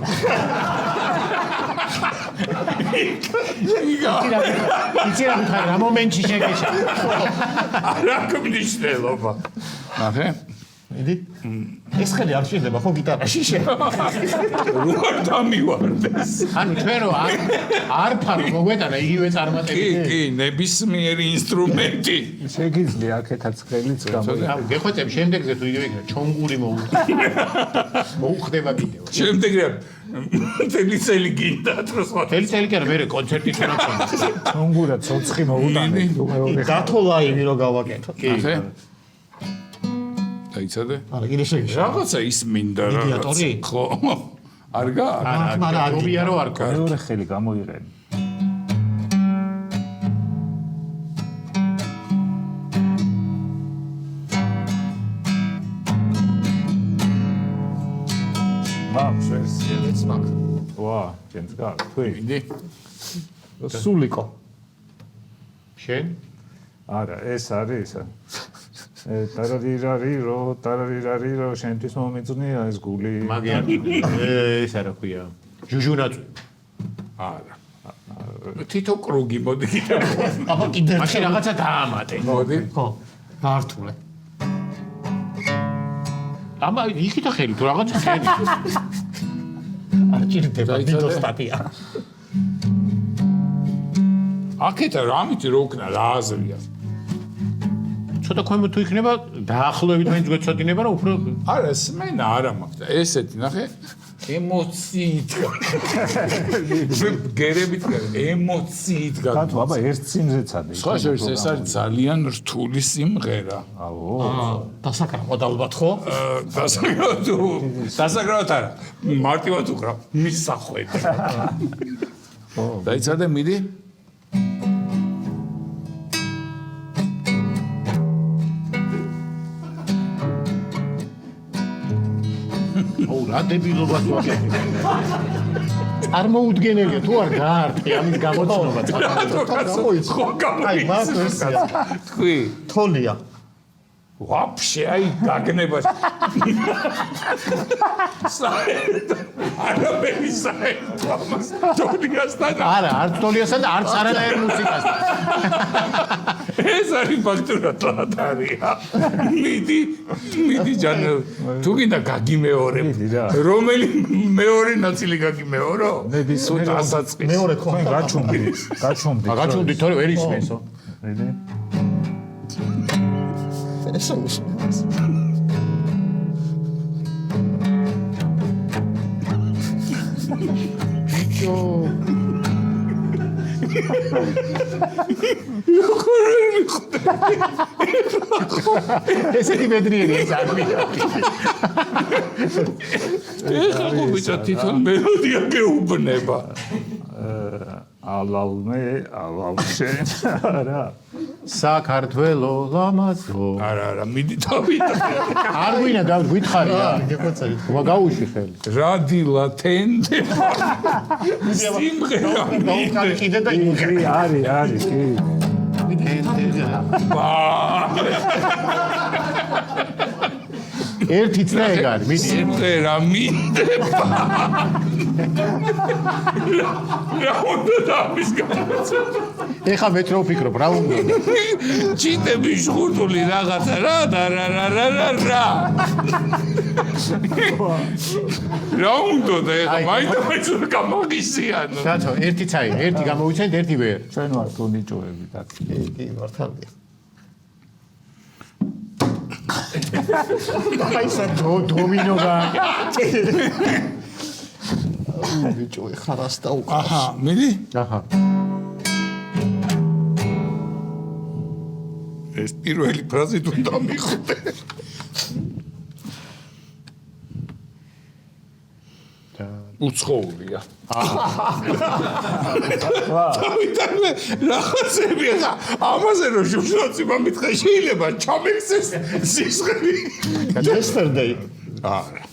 იცი რა გითხარ რა მომენტში შეგეშა რა გმნიშნელობა ნახე მიდი ეს ხელი არ შეიძლება ხო გიტარაში როგორ დამივარდეს ანუ ჩვენ რო არ ფარო მოგვეტანა იგივე წარმატებით კი ნებისმიერი ინსტრუმენტი შეგიძლია აქეთაც ხელიც გამოიცა აუ გეხვეწებ შემდეგზე თუ იგივე იქნება ჩონგური მოუხდება კიდევ შემდეგ რა თელიცელი გინდა თროსვა თელიცელი კი არა მე კონცერტი თუ რა ქონდა ჩონგურა ცოცხი მოუტანე დათო ლაივი რო გავაკეთო ნახე დაიცადე არა კიდე შეიძლება რაღაცა ის მინდა რა მედიატორი? ხო არ გააკეთე არა გობია რო არ ქო მეორე ხელი გამოიყენი მაქვს ვერსიაც მაქვს ვა ჩემს გაქვი მინდი სულიკო შენ არა ეს არის ტარარირარირო შენთვის მომიწვნია ეს გული მაგია ეს არა ქვია ჯუჟუნაწვი არა თითო კრუგი მოდი კიდე აბა კიდე მაშინ რაღაცა დაამატე მოდი ხო გაართულე ამა იქით ხელი თუ რაღაცა ხელი არ ჭირდება ვიდეო სტატია აქეთა რამით რო უკნა რა აზრია ცოტა ქვემოთ თუ იქნება დაახლოებით მაინც გვეცოდინება რომ უფრო არა სმენა არა მაქვს და ესეთი ნახე ემოციით გერებით ემოციით კაცო აბა ერთ სიმზეც არის სხვა შორის ეს არის ძალიან რთული სიმღერა აო დასაკრავად ალბათ ხო დასაკრავად არა მარტივად უკრავ მისახვედი დაიცადე მიდი აუ რა დებილობას ვაკეთებ წარმოუდგენელია თუ არ გაარტყი ამის გამოცნობა ხო აი მას ვერსია თქვი თოლია ვაფშე აი გაგნებაში არაფერი საერთო ამას თოლიასთან არა არც თოლიასთან და არც არანაირ მუსიკასთან ეს არის ფაქტურად ლატარია მიდი ჯანო თუ გინდა გაგიმეორებ რომელი მეორე ნაწილი გაგიმეორო თუ დასაწყის მეორე ხო გაჩუმდი თორე ვერ ისმენსო ესა უსმენს ესეთი ბედნიერი ეს არ ეხლა მოვიწა თვითონ მელოდია გეუბნება ალალმე ალალშენ არა საქართველო ლამაზო არა მიდი თავი არ გვინა გითხარი რა გეკოცარი გაუში ხელი რადილა თენდება სიმღერა კიდე და კი არის კი ერთი წრე ეგ არის მიდი სიმღერა მინდება რა უნდა დამის გამოცემა ეხა მე რო ვფიქრობ რა უნდა ჩიტები შხურტული რაღაცა რა რა უნდა და ეხა მაინც გამოგისიანო კაცო ერთი ცაი ერთი გამოვიცენთ ერთი ვერ ჩვენ ვართ უნიჭოები და კი მართალია აი სა დომინო ბიჭო ხარას და უკ აჰა მიდი აჰა ეს პირველი ფრაზით უნდა მიხვდე უცხოურია დავიტანე რაღაცები ხა ამაზე რომ ჟურნალში მომითხე შეიძლება ჩამექცეს სისხლი yesterday არა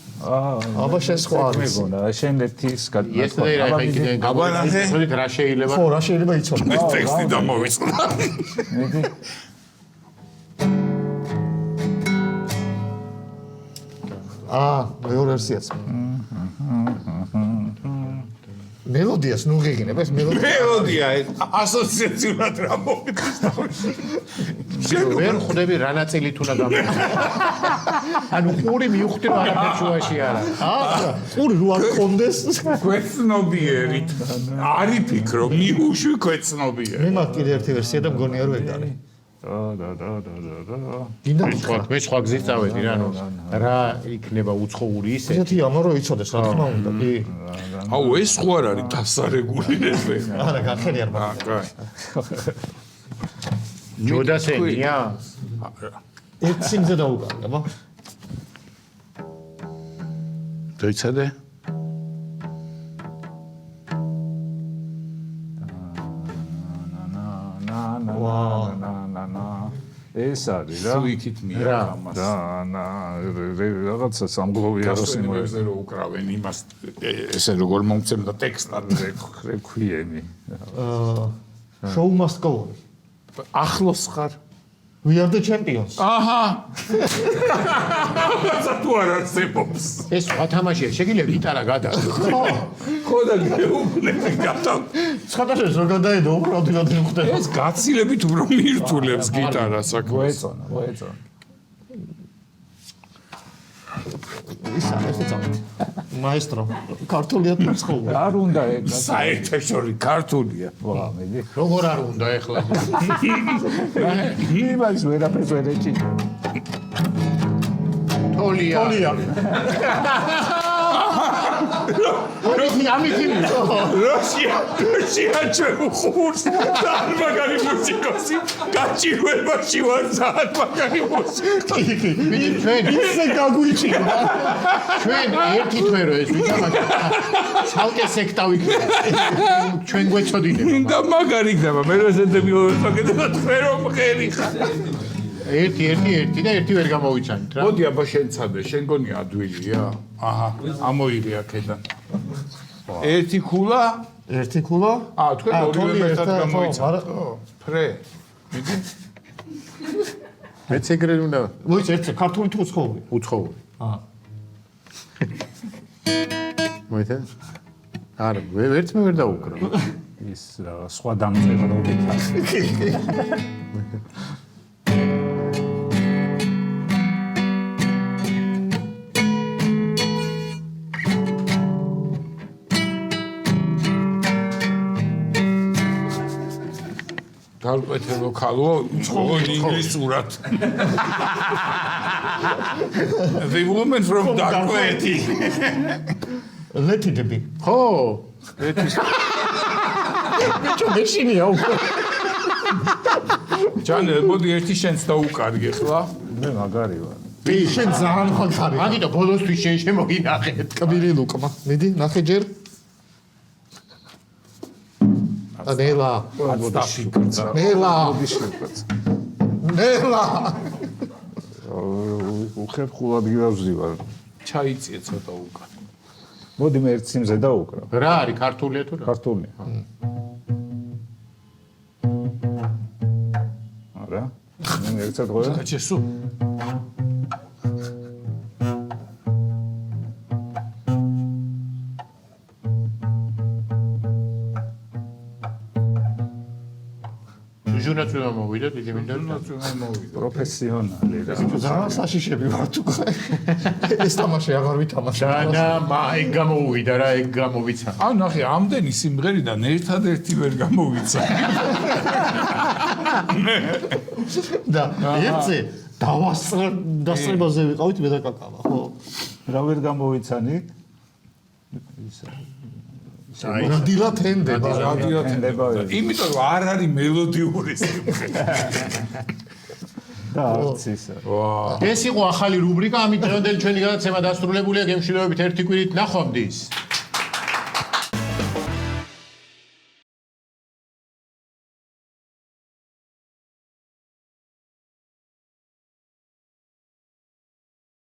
აბა შენ სხვა არის მეგონა შენ ერთის yesterday რა იქიდან გამოვიდა რა შეიძლება ხო რა შეიძლება იცოდე ტექსტი დამოვიწყდა მეორე ვერსიაც მელოდიას ნუ ღიღინებ ეს მელოდია ასოციაციურად რა მოვიდეს ვერ ხვდები რა ნაწილით უნდა გამოვიდა ანუ ყური მიუხვდი რომ არაფერ შუაში არა ყური რო არ კონდეს ქვეცნობიერით არი ფიქრო მიუშვი ქვეცნობიერი მე მაგ კიდე ერთი ვერსია და მგონია რომ ეგ არის გინდა მე სხვა გზით წავედი რა ანუ რა იქნება უცხოური ისე ესეთი ამა რომ იცოდეს რა თქმა უნდა კი აუ ეს ხო არ არის დასარეგულირებული არა გახერი არ მაგ კაი ჯოდასენია ერთ სიმზე დაუკარგა აბა დაიცადე ეს არის რა სუიკით მიაღამას რაღაცა სამგლოვი აროსიმოებზე რო უკრავენ იმას ესე როგორ მომცემდა ტექსტად რექვიემი show must go ახლოს ხარ we are the champions აჰა თუ არ არსებობს ეს სხვა თამაშია შეგიძლია გიტარა გადაგო ხო და გეუბნები გათავ სხვადასხვა რო გადაედო უბრალოდ როდი ხდება ეს გაცილებით უფრო მიირთულებს გიტარას საქმეს მოეწონა ისა ესე წამო მაესტრო ქართულია თუ სკოლა არ უნდა ეგ საერთაშორისო ქართულია ვა მედი როგორ არ უნდა ეხლა იმას ვერაფერს ვერ ეჭიჭე თოლია ამითი რუსია ჩეხურს და მაგარი მუსიკოსი გაჭირვებაში ვარ ძალიან მაგარი მუსიკოსი ჩვენ ისე გაგვიჭირდა ჩვენ ერთი თვე რო ეს ვიტამაშა ცალკე სექტა ვიქნება ჩვენ გვეწოდინება მინდა მაგარი იქნება მე რეზენდები ვაკეთებ თვე რომ მღერი ხარ ერთი და ერთი ვერ გამოვიცანით რა მოდი აბა შენ ცადე შენ გონია ადვილია აჰა ამოიღე აქედან ერთი ქულა თქვენ ორივე ერთად გამოიცანთ ფრე მიდი მეც ეგრე უნდა მოიცა ერთ ქართული თუ უცხოური უცხოური მოიცა არა ვერც მე ვერ დაუკრა ის სხვა დამწერლობა რო გითხარ დავკვეთე ლოკალო ინგლისურად The woman from Dakweti let it be ხო ბიჭო მეშინია უკვე ჯანე მოდი ერთი შენს დაუკარგე ხლა მე მაგარი ვარ შენ ძალიან ხალხარი მაგიტო ბოლოსთვის შენ შემოგინახეთ კბილი ლუკმა მიდი ნახე ჯერ ნელა უხებ ხულად გიავზივარ ჩაიწიე ცოტა უკან მოდი მე ერთ სიმზე დაუკრავ რა არის ქართულია თუ რა ქართული არა მე ერთად ღვე გაჩესო ჟურნალს უნდა მოვიდეთ იგი მინდა პროფესიონალი რა ძალიან საშიშები ვარ თუ ეს თამაში აღარ ვითამაშე და ეგ გამოუვიდა რა ეგ გამოვიცა ან ნახე ამდენი სიმღერიდან ერთადერთი ვერ გამოვიცა და ერთი დასწრებაზე ვიყავით მე და კაკალა, ხო? რა ვერ გამოვიცანი? ისა რადილა თენდება. იმიტომ რომ არ არის მელოდიური სიმღერა. და არც ისა. ეს იყო ახალი რუბრიკა, ამით დღევანდელი ჩვენი გადაცემა დასრულებულია. გემშვიდობებით ერთი კვირით ნახვამდის.